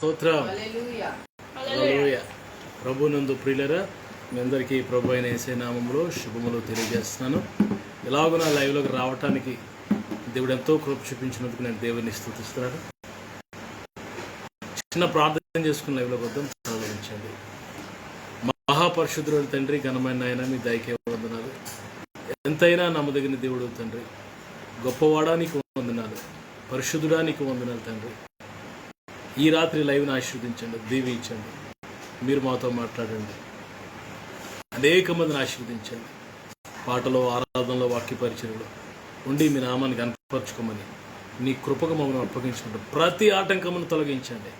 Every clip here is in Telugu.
స్తోత్రం. హల్లెలూయా. ప్రభునందు ప్రియులరా, మీ అందరికీ ప్రభు అయిన యేసయ్య నామములో శుభములు తెలియజేస్తున్నాను. ఇలాగూ నా లైవ్లోకి రావటానికి దేవుడు ఎంతో కృప చూపించినందుకు నేను దేవుడిని స్తుతిస్తున్నాను. చిన్న ప్రార్థన చేసుకుని లైవ్లోకి వద్దాం. ప్రారంభించండి. మహాపరిశుద్ధుడు తండ్రి, ఘనమైన ఆయన, మీ దయకే వందనాలు. ఎంతైనా నమ్మదగిన దేవుడు తండ్రి, గొప్పవాడానికి వందనాలు, పరిశుద్ధుడానికి వందనాలు తండ్రి. ఈ రాత్రి లైవ్ని ఆశీర్వదించండి, దీవించండి, మీరు మాతో మాట్లాడండి, అనేక మందిని ఆశీర్వదించండి. పాటలో, ఆరాధనలో, వాక్య పరిచయంలో ఉండి మీ నామాన్ని కనపరచుకోమని నీ కృపకు మమ్మల్ని అప్పగించుకుంటూ ప్రతి ఆటంకమును తొలగించండి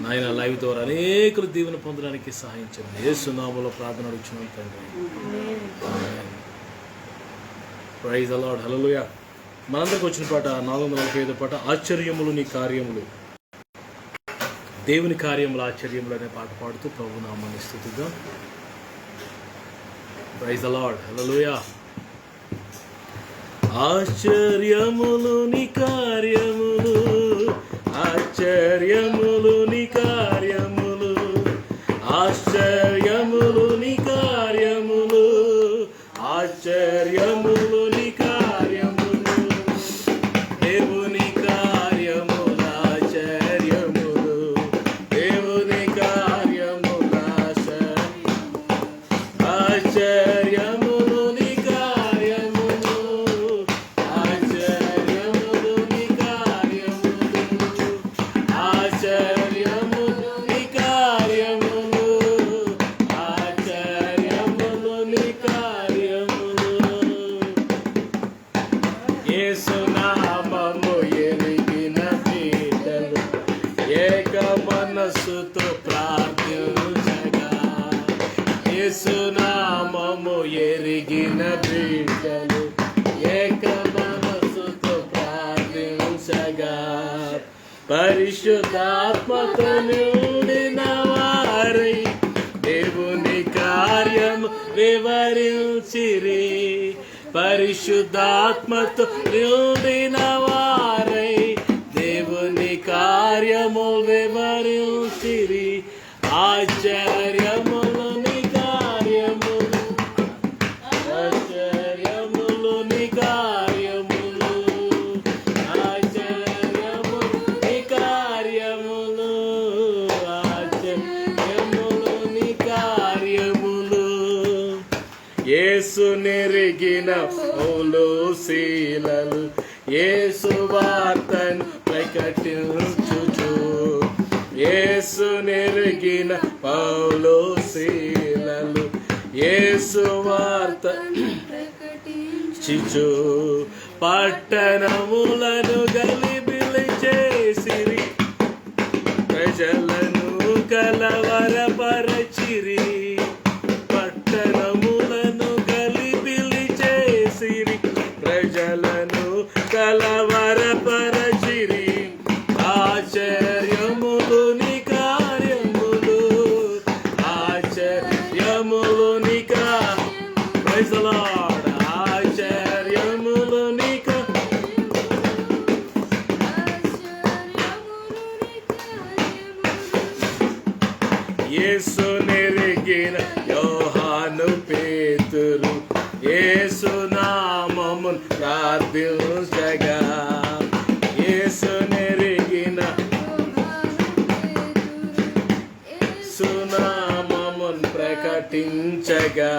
నాయన. లైవ్ ద్వారా అనేకులు దీవెన పొందడానికి సహాయించండి. యేసు నామములో ప్రార్థన అడుగుచున్నాం తండ్రి. Praise the Lord. హల్లెలూయా. మనందరికి వచ్చిన పాట 445 పాట, ఆశ్చర్యములు నీ కార్యములు. దేవుని కార్యములు ఆశ్చర్యములు అనే పాట పాడుతూ ప్రభు నామాన్ని స్తుతిద్దాం. Praise the Lord. హల్లెలూయా. ఆశ్చర్యములు నీ కార్యములు, ఆశ్చర్యములు నీ కార్యములు, ఆశ్చర్యములు నీ కార్యములు, ఆశ్చర్యములు నీ కార్యములు. దేవుని కార్యములు ఆశ్చర్యములు, దేవుని కార్యములు ఆశ్చర్యములు నీ కార్యములు, ఆశ్చర్యములు నీ కార్యములు, ఆశ్చర్యములు నీ కార్యములు, ఆశ్చర్యములు నీ కార్యములు. యేసు నామము ఎరిగిన బిడ్డలు ఏక మనస్సుతో ప్రార్థించగా, యేసు నామము ఎరిగిన బిడ్డలు ఏక మనస్సుతో ప్రార్థించగా, పరిశుద్ధాత్మతో నిండిన వారై దేవుని కార్యము వివరించిరి. పరిశుద్ధాత్మతో నిండిన వారై దేవుని కార్యము వివరించిరి. ఆశ్చర్యములు నీ కార్యములు, ఆశ్చర్యములు నీ కార్యములు, ఆశ్చర్యములు నీ కార్యములు, ఆశ్చర్యములు నీ కార్యములు. యేసు నెరిగిన పౌలు శీలలు యేసు వార్తను ప్రకటించుచు, యేసు నెరిగిన పౌలు శీలలు యేసు వార్త చిచు, పట్టణములను గలిబిలి చేసిరి, ప్రజలను కలవరపరచిరి. పట్టణములను గలిబిలి చేసిరి, ప్రజలను కలవరపరచిరి. ఆశ్చర్యములు నీ కార్యములు, ఆశ్చర్యములు నీ ప్రైజ్ ది లార్డ్. ఆశ్చర్యములు నీ యేసు నెరిగిన యోహాను పేతురు యేసు నామమును ప్రార్థించగా, యేసు నెరిగిన సునామమును ప్రకటించగా,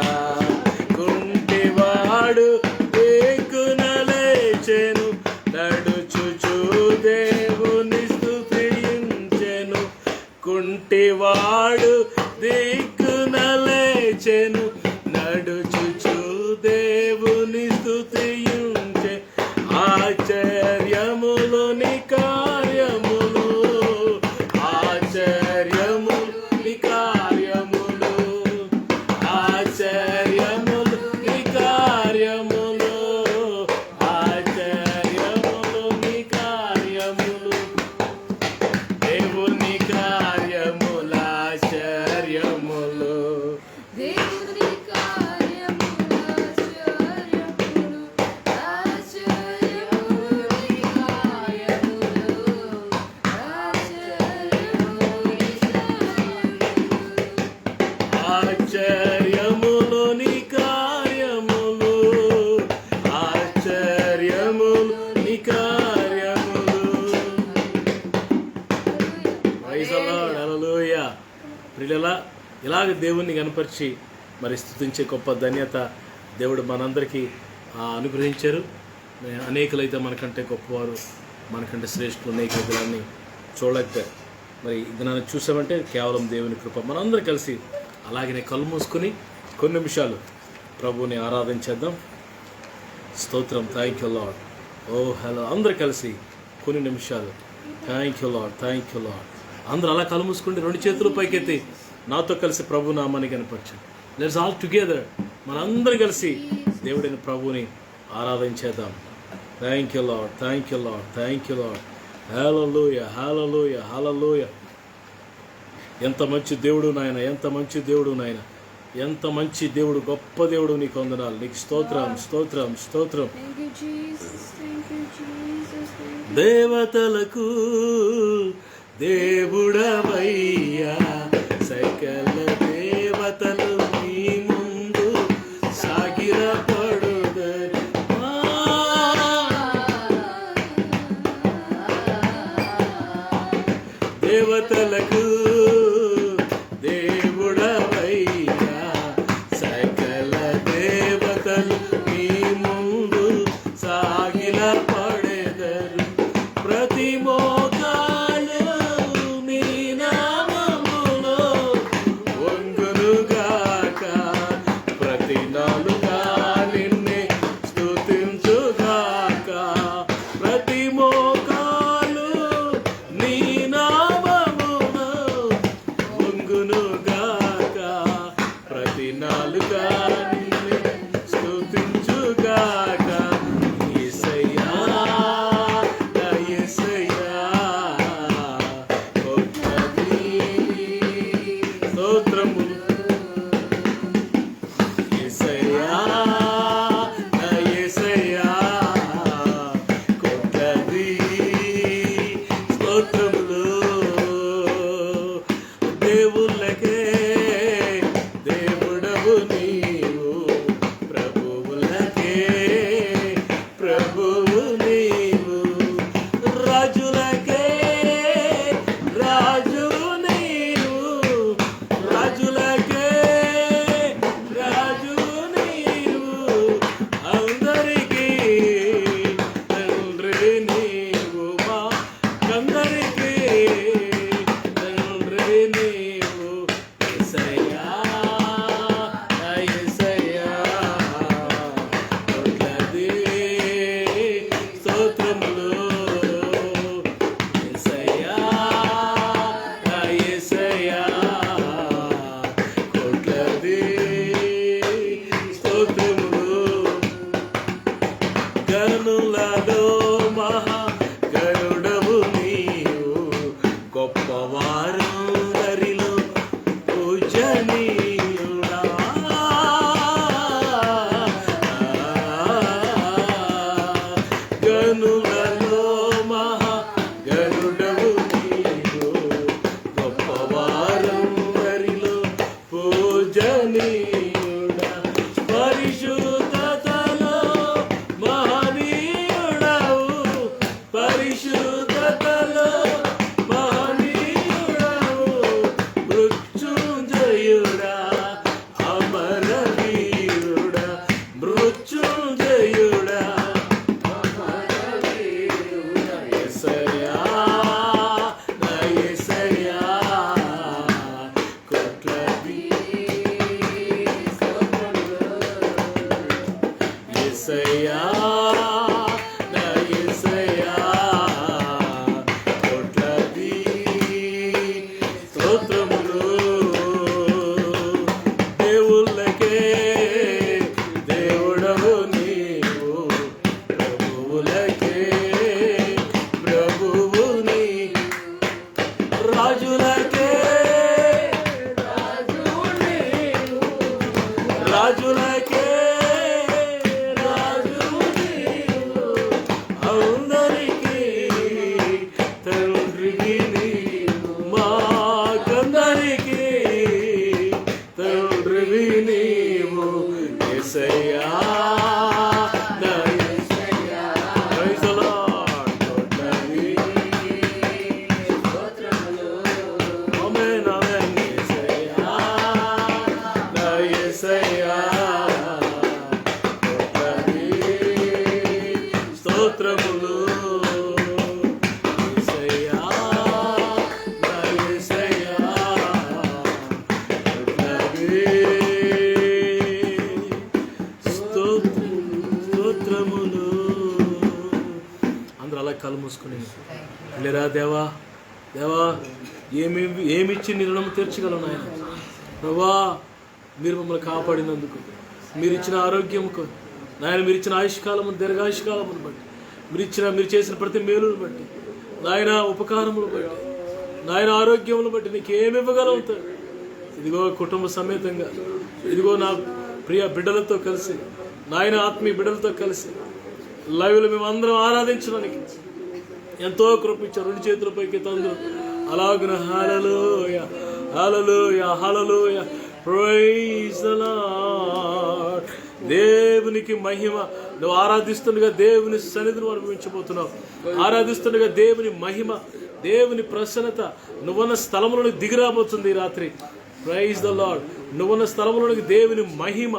కుంటివాడు వేకున లేచెను, నడుచుచు దేవుని స్తుతించెను. కుంటివాడు దిక్కున లేచెను, నడుచుచు దేవుని స్తుతించె. ఆశ్చర్యములు నీ కార్యములు, ఆశ్చర్యములు నీ కార్యములు, ఆశ్చర్యములు నీ కార్యములు, ఆశ్చర్యములు నీ కార్యములు. దేవుని కార్యములు ఆశ్చర్యములు, ప్రైజ్ ది లార్డ్, హల్లెలూయా. ప్రియులారా, ఇలాగ దేవుణ్ణి కనపరిచి మరి స్తుతించే గొప్ప ధన్యత దేవుడు మనందరికీ అనుగ్రహించారు. అనేకులైతే మనకంటే గొప్పవారు, మనకంటే శ్రేష్ఠులు అనేక దినాన్ని చూడలేకపోయారు. మరి దినాన్ని చూసామంటే కేవలం దేవుని కృప. మనందరం కలిసి అలాగనే కళ్ళు మూసుకొని కొన్ని నిమిషాలు ప్రభువుని ఆరాధించేద్దాం. స్తోత్రం. Thank you Lord. Oh hello. అందరు కలిసి కొన్ని నిమిషాలు thank you Lord, thank you Lord. అందరూ అలా కళ్ళు మూసుకుంటే 2 చేతులు పైకెత్తి నాతో కలిసి ప్రభు నామాన్ని కనపరచండి. లెట్స్ ఆల్ టుగెదర్ మనందరం కలిసి దేవుడైన ప్రభువుని ఆరాధించేద్దాం. Thank you Lord, thank you Lord, thank you Lord. Hallelujah, hallelujah, hallelujah. ఎంత మంచి దేవుడు నాయన, ఎంత మంచి దేవుడు నాయన, ఎంత మంచి దేవుడు, గొప్ప దేవుడు. నీకు వందనాలు, నీకు స్తోత్రం, స్తోత్రం, స్తోత్రం. దేవతలకు దేవుడవయ్యా, సకల దేవతలు నీ ముందు సాగిలపడుదరు. దేవతలకు దేవుడవయ్యా, సకల దేవతలు నీ ముందు సాగిలపడెదరు. ప్రతి మోకాలు నీ నామములో వంగునుగాక, ప్రతి నాలుకా నిన్నే స్తుతించుగాక. ప్రతి మోకాలు నీ నామములో వంగునుగాక, ప్రతి నాలుకా నిన్నే స్తుతించుగాక. యేసయ్యా, నా యేసయ్యా, గొప్పది స్తోత్రములు. యేసయ్యా, నా యేసయ్యా, గొప్పది స్తోత్రములు. దేవుళ్ళకే దేవుడవు నీవు, ప్రభువులకే ప్రభువు నీవు. రాజులకే రాజు నీవు, రాజులకే రాజు నీవు. అందరికీ తండ్రి నీవు, మా అందరికీ తండ్రి నీవు. యేసయ్యా, నా యేసయ్యా, కొట్లది స్తోత్రములు. యేసయ్యా, నా యేసయ్యా, కొట్లది స్తోత్రములు. గనులలో మహా గరుడవు నీవు, గొప్పవారందరిలో పూజనీయుడా. గనులలో మహా గరుడవు నీవు, గొప్పవారందరిలో పూజనీయుడా. పరిశుద్ధతలో మహనీయుడవు, పరిశుద్ధతలో మహనీయుడవు. మృత్యుంజయుడా, అమరవీరుడా, మృత్యుంజయుడా, యేసయ్యా, నా యేసయ్యా, కొట్లది యేసయ్యా, నా యేసయ్యా, కొట్లది స్తోత్రములు. దేవుళ్ళకే దేవుడవు నీవు, ప్రభువులకే ప్రభువు నీవు. రాజులకే రాజులకే రాజు నీవు. అందరికీ తండ్రికి నీవు, మాకందరికీ తండ్రివి నీవు. యేసయ్యా, నా యేసయ్యా, ప్రైజ్ ది లార్డ్. కొట్లది లేరా దేవా, దేవా ఏమిచ్చి నీ రుణం తీర్చగలను ఆయన. ప్రభా, మీరు మమ్మల్ని కాపాడినందుకు, మీరు ఇచ్చిన ఆరోగ్యంకు నాయన, మీరు ఇచ్చిన ఆయుష్కాలము, దీర్ఘాయుష్కాలమును బట్టి, మీరు చేసిన ప్రతి మేలును బట్టి నాయన, ఉపకారములు బట్టి నాయన, ఆరోగ్యములు బట్టి నీకేమి ఇవ్వగలుగుతావు. ఇదిగో కుటుంబ సమేతంగా, ఇదిగో నా ప్రియ బిడ్డలతో కలిసి నాయన, ఆత్మీయ బిడ్డలతో కలిసి లైవ్లో మేము అందరం ఆరాధించడానికి ఎంతో కృపించారు. 2 చేతులపైకి తండ్రి అలాగున హల్లెలూయా, hallelujah, hallelujah, praise the lord. దేవునికి మహిమ. నువ్వు ఆరాధిస్తుండగా దేవుని సన్నిధిని అనుభవించబోతున్నావు. ఆరాధిస్తుండగా దేవుని మహిమ, దేవుని ప్రసన్నత నువ్వున్న స్థలములోనికి దిగిరాబోతుంది ఈ రాత్రి. Praise the Lord. నువ్వున్న స్థలములోనికి దేవుని మహిమ,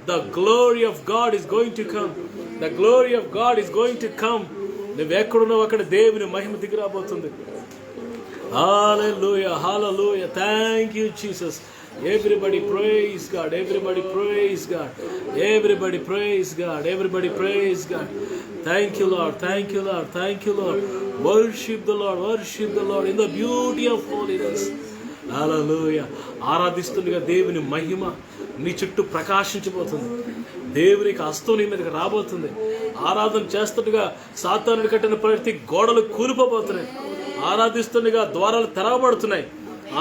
the glory of God is going to come. The glory of God is going to come. నువ్వెక్కడున్నావు అక్కడ దేవుని మహిమ దిగిరాబోతుంది. Hallelujah, hallelujah. Thank you Jesus. Everybody praise God. Everybody praise God. Everybody praise God. Everybody praise God. Thank you, Lord. Thank you, Lord. Thank you, Lord. Worship the Lord. Worship the Lord in the beauty of holiness. Hallelujah. ఆరాధిస్తుండగా దేవుని మహిమ నీ చుట్టూ ప్రకాశించబోతుంది. దేవునికి హస్తం నీ మీదకి రాబోతుంది. ఆరాధన చేస్తుండగా సాతానుడు కట్టిన ప్రతి గోడలు కూలిపోబోతున్నాయి. ఆరాధిస్తుండగా ద్వారాలు తెరవబడుతున్నాయి.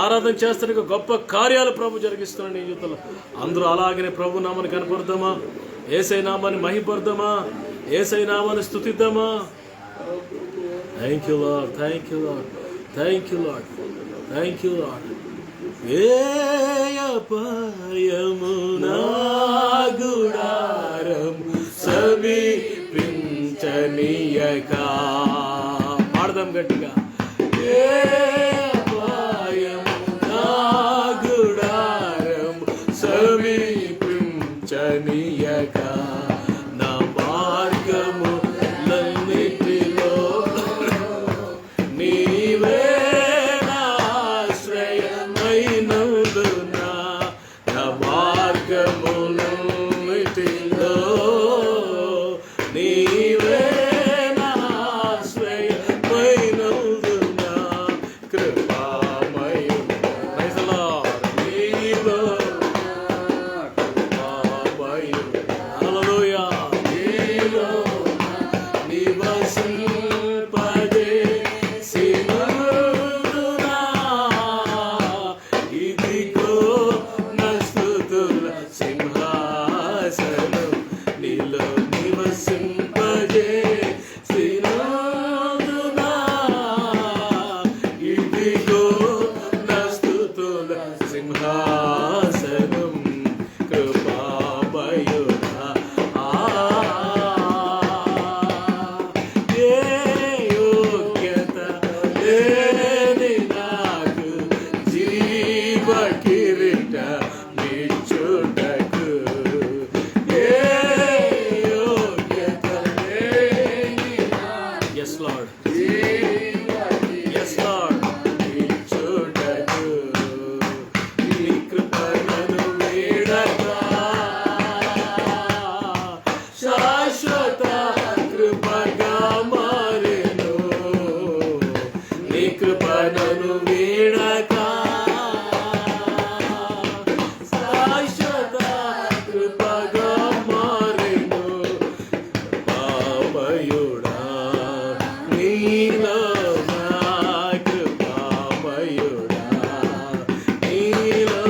ఆరాధన చేస్తుండగా గొప్ప కార్యాలు ప్రభు జరిగిస్తున్నాడు నీ జీవితంలో. అందరూ అలాగనే ప్రభు నామాన్ని కనపడదామా, యేసయ్య నామాన్ని మహిమపడదామా, యేసయ్య నామాన్ని స్తుతిద్దామా. Thank you Lord, thank you Lord, thank you Lord, thank you Lord. ఏయపాయము నా గుడారము సమీపించనీయక. పాడదాం గట్టిగా. సమీపించనీయక నా మార్గములన్నిటిలో నీవే ఆశ్రయమైనందున, నా మార్గములన్నిటిలో నీవే ఆశ్రయమైనందున, కృపామయుడా నీలో సింహాసనం, కృపామయుడా. ఏ యోగ్యత లేని నాకు జీవ కిరీట నిచ్చుటకు, ఏ యోగ్యత లేని నాకు, yes Lord, yes Lord, నిచ్చుటకు నీ కృపను వీడక, శాశ్వత కృపగా మారెను. నీ కృపను వీడక, శాశ్వత కృపగా మారెను. పామయుడా నీలో నా కృపామయుడా, నీలో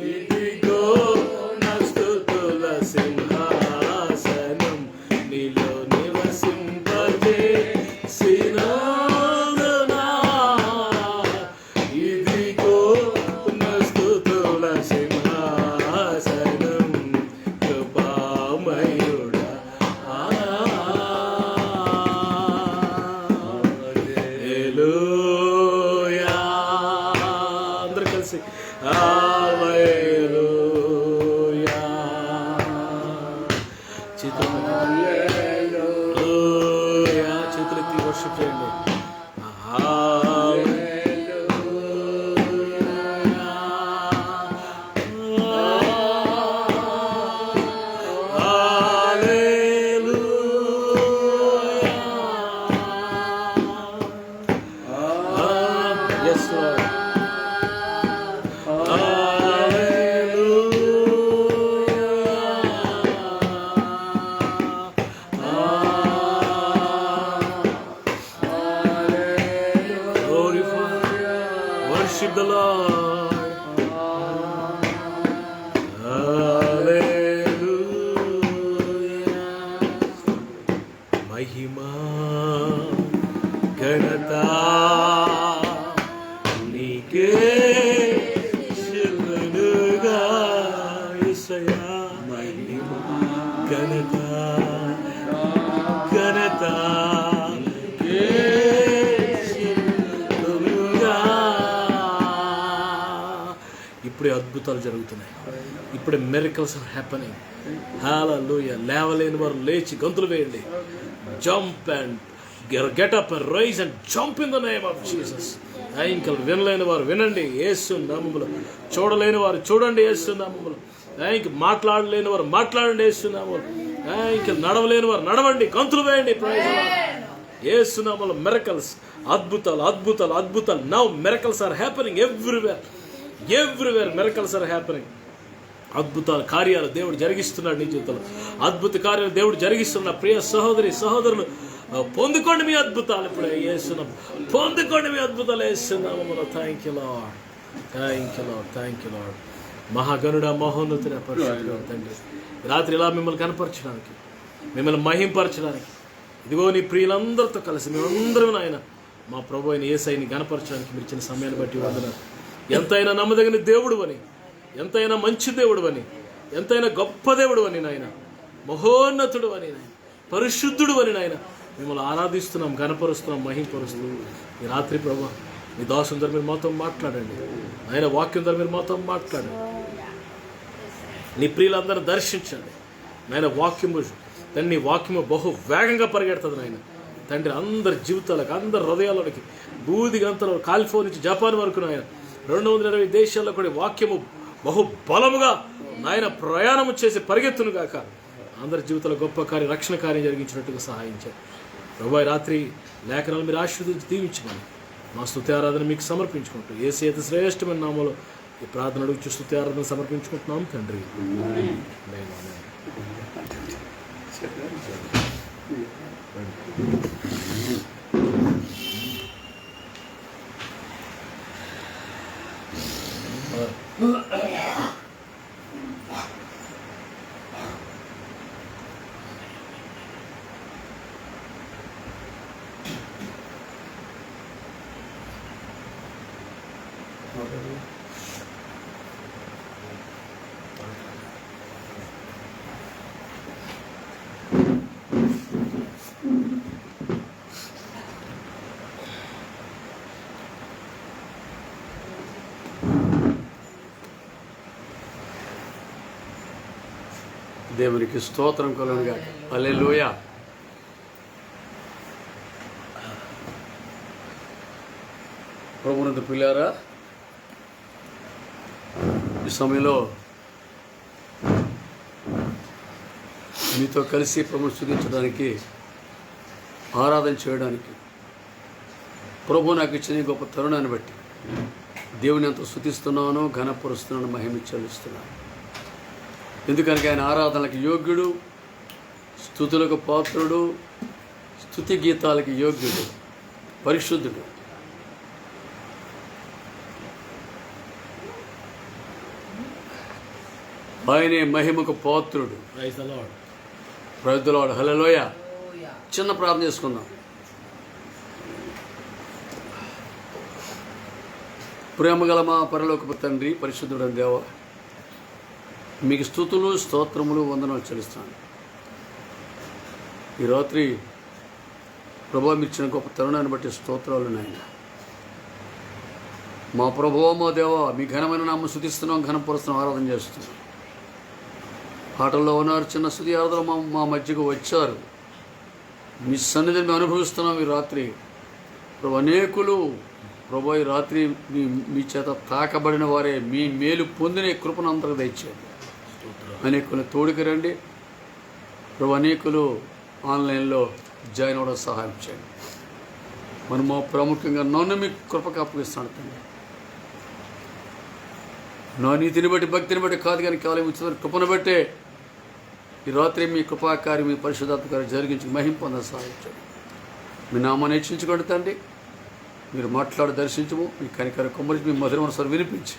ఇదిగో నా స్తుతుల సింహాసనం, నీలో నివసింపజేసినందున, ఇదిగో నా స్తుతుల సింహాసనం, కృపామయుడా. హల్లెలూయా. అందరూ కలిసి హల్లెలూయా. చేతులెత్తి వర్షిప్ చేయండి. హల్లెలూయా. మహిమా ఘనత నీకే చెల్లునుగా యేసయ్యా. మహిమా ఘనత ఘనత నీకే చెల్లునుగా. ఇప్పుడే అద్భుతాలు జరుగుతున్నాయి, ఇప్పుడే మిరకల్స్ ఆర్ హ్యాపెనింగ్. హల్లెలూయా. లేవలేని వారు లేచి గంతులు వేయండి. Jump and get up and rise and jump in the name of Jesus. ఇంకా వినలేని వారు వినండి యేసు నామములో. చూడలేని వారు చూడండి యేసు నామములో. ఇంక మాట్లాడలేని వారు మాట్లాడండి యేసు నామములో. ఇంక నడవలేని వారు నడవండి, గంతులు వేయండి. Praise the lord. యేసు నామములో మిరకల్స్, అద్భుతాలు అద్భుతాలు అద్భుతాలు. Now miracles are happening everywhere. Miracles are happening. అద్భుతాల కార్యాలు దేవుడు జరిగిస్తున్నాడు నీ జీవితంలో. అద్భుత కార్యాలు దేవుడు జరిగిస్తున్నాడు. ప్రియ సహోదరి సహోదరులు, పొందుకోండి మీ అద్భుతాలు. ఇప్పుడే యేసునామం పొందుకోండి మీ అద్భుతాలు యేసునామములో. Thank you Lord, thank you Lord, thank you Lord. మహాగణుడ మహోన్నతుడ పరిశుద్ధుడా తండ్రి, రాత్రి ఇలా మిమ్మల్ని కనపరచడానికి, మిమ్మల్ని మహింపరచడానికి, ఇదిగో నీ ప్రియులందరితో కలిసి మేమందరం నాయన మా ప్రభు అయిన యేసయ్యని గణపరచడానికి మీరు ఇచ్చిన సమయాన్ని బట్టి వందనాలు. ఎంతైనా నమ్మదగిన దేవుడు అని, ఎంతైనా మంచి దేవుడు అని, ఎంతైనా గొప్ప దేవుడు అని నాయన, మహోన్నతుడు అని నాయన, పరిశుద్ధుడు అని నాయన మిమ్మల్ని ఆరాధిస్తున్నాం, గణపరుస్తున్నాం, మహింపరుస్తున్నాం. ఈ రాత్రి ప్రభు మీ దాసుని ద్వారా మీరు మాతో మాట్లాడండి. ఆయన వాక్యం ద్వారా మీరు మాతో మాట్లాడండి. నీ ప్రియులందరూ దర్శించండి నాయన. వాక్యము తండ్రి, నీ వాక్యము బహు వేగంగా పరిగెడుతుంది నాయన తండ్రి. అందరి జీవితాలకు, అందరి హృదయాలకి, బూది గంతలో కాలిఫోర్నియా నుంచి జపాన్ వరకు నాయన 220 దేశాల్లో కూడా వాక్యము బహు బలముగా నాయన ప్రయాణము చేసి పరిగెత్తును గాక. అందరి జీవితంలో గొప్ప కార్యం, రక్షణ కార్యం జరిగించినట్టుగా సహాయించారు ప్రభు. రాత్రి లేఖనాలు మీరు ఆశీర్వదించి దీవించమని మా స్తుతి ఆరాధన మీకు సమర్పించుకుంటూ యేసయ్య అతి శ్రేష్టమైన నామములో ఈ ప్రార్థన అడుగుచు స్తుతి ఆరాధన సమర్పించుకుంటున్నాం తండ్రి. దేవునికి స్తోత్రం కలుగునుగాక. హల్లెలూయా. ప్రభువునందు ప్రియులారా, ఈ సమయంలో మీతో కలిసి ప్రభువును స్తుతించడానికి, ఆరాధన చేయడానికి ప్రభు నాకు ఇచ్చిన గొప్ప తరుణాన్ని బట్టి దేవుని ఎంతో స్తుతిస్తున్నాను, ఘనపరుస్తున్నాను, మహిమ చెల్లిస్తున్నాను. ఎందుకనగా ఆయన ఆరాధనలకు యోగ్యుడు, స్తుతులకు పాత్రుడు, స్తుతి గీతాలకి యోగ్యుడు, పరిశుద్ధుడు. ఆయనే మహిమకు పాత్రుడు. Praise the Lord. Praise the Lord. Hallelujah. చిన్న ప్రార్థన చేసుకుందాం. ప్రేమగల మా పరలోకపు తండ్రి, పరిశుద్ధుడైన దేవా, మీకు స్తుతులు, స్తోత్రములు, వందనాలు చెల్లిస్తున్నాను. ఈ రాత్రి ప్రభువా మీరు ఇచ్చిన గొప్ప తరుణాన్ని బట్టి స్తోత్రాలు నాయన. మా ప్రభువా మా దేవా, మీ ఘనమైన నామం స్తుతిస్తున్నాం, ఘనపరుస్తున్నాం, ఆరాధన చేస్తున్నాం. పాటల్లో ఉన్నారు, చిన్న స్తుతి ఆరాధన మా మధ్యకు వచ్చారు. మీ సన్నిధిని మేము అనుభవిస్తున్నాం. ఈ రాత్రి ప్రభు అనేకులు ప్రభు ఈ రాత్రి మీ చేత తాకబడిన వారే, మీ మేలు పొందిన కృపను అంతకు తెచ్చారు. అనేకులు తోడుకు రండి ప్రభు. అనేకులు ఆన్లైన్లో జాయిన్ అవ్వడం సహాయం చేయండి. మనము ప్రాముఖ్యంగా నన్ను మీకు కృపకు అప్పగిస్తాను తండ్రి. నా నీతిని బట్టి, భక్తిని బట్టి కాదు కానీ కేవలం ఇచ్చిన కృపను బట్టే ఈ రాత్రి మీ కృపాకార్యం, మీ పరిశుద్ధాత్మ కార్యం జరిగించి మహిమ పొంద సహాయం చేయండి. మీ నామాన్ని హెచ్చించుకోండి తండ్రి. మీరు మాట్లాడి దర్శించము, మీ కనికర కుమ్మరించి, మీ మధురమైన స్వరం వినిపించి,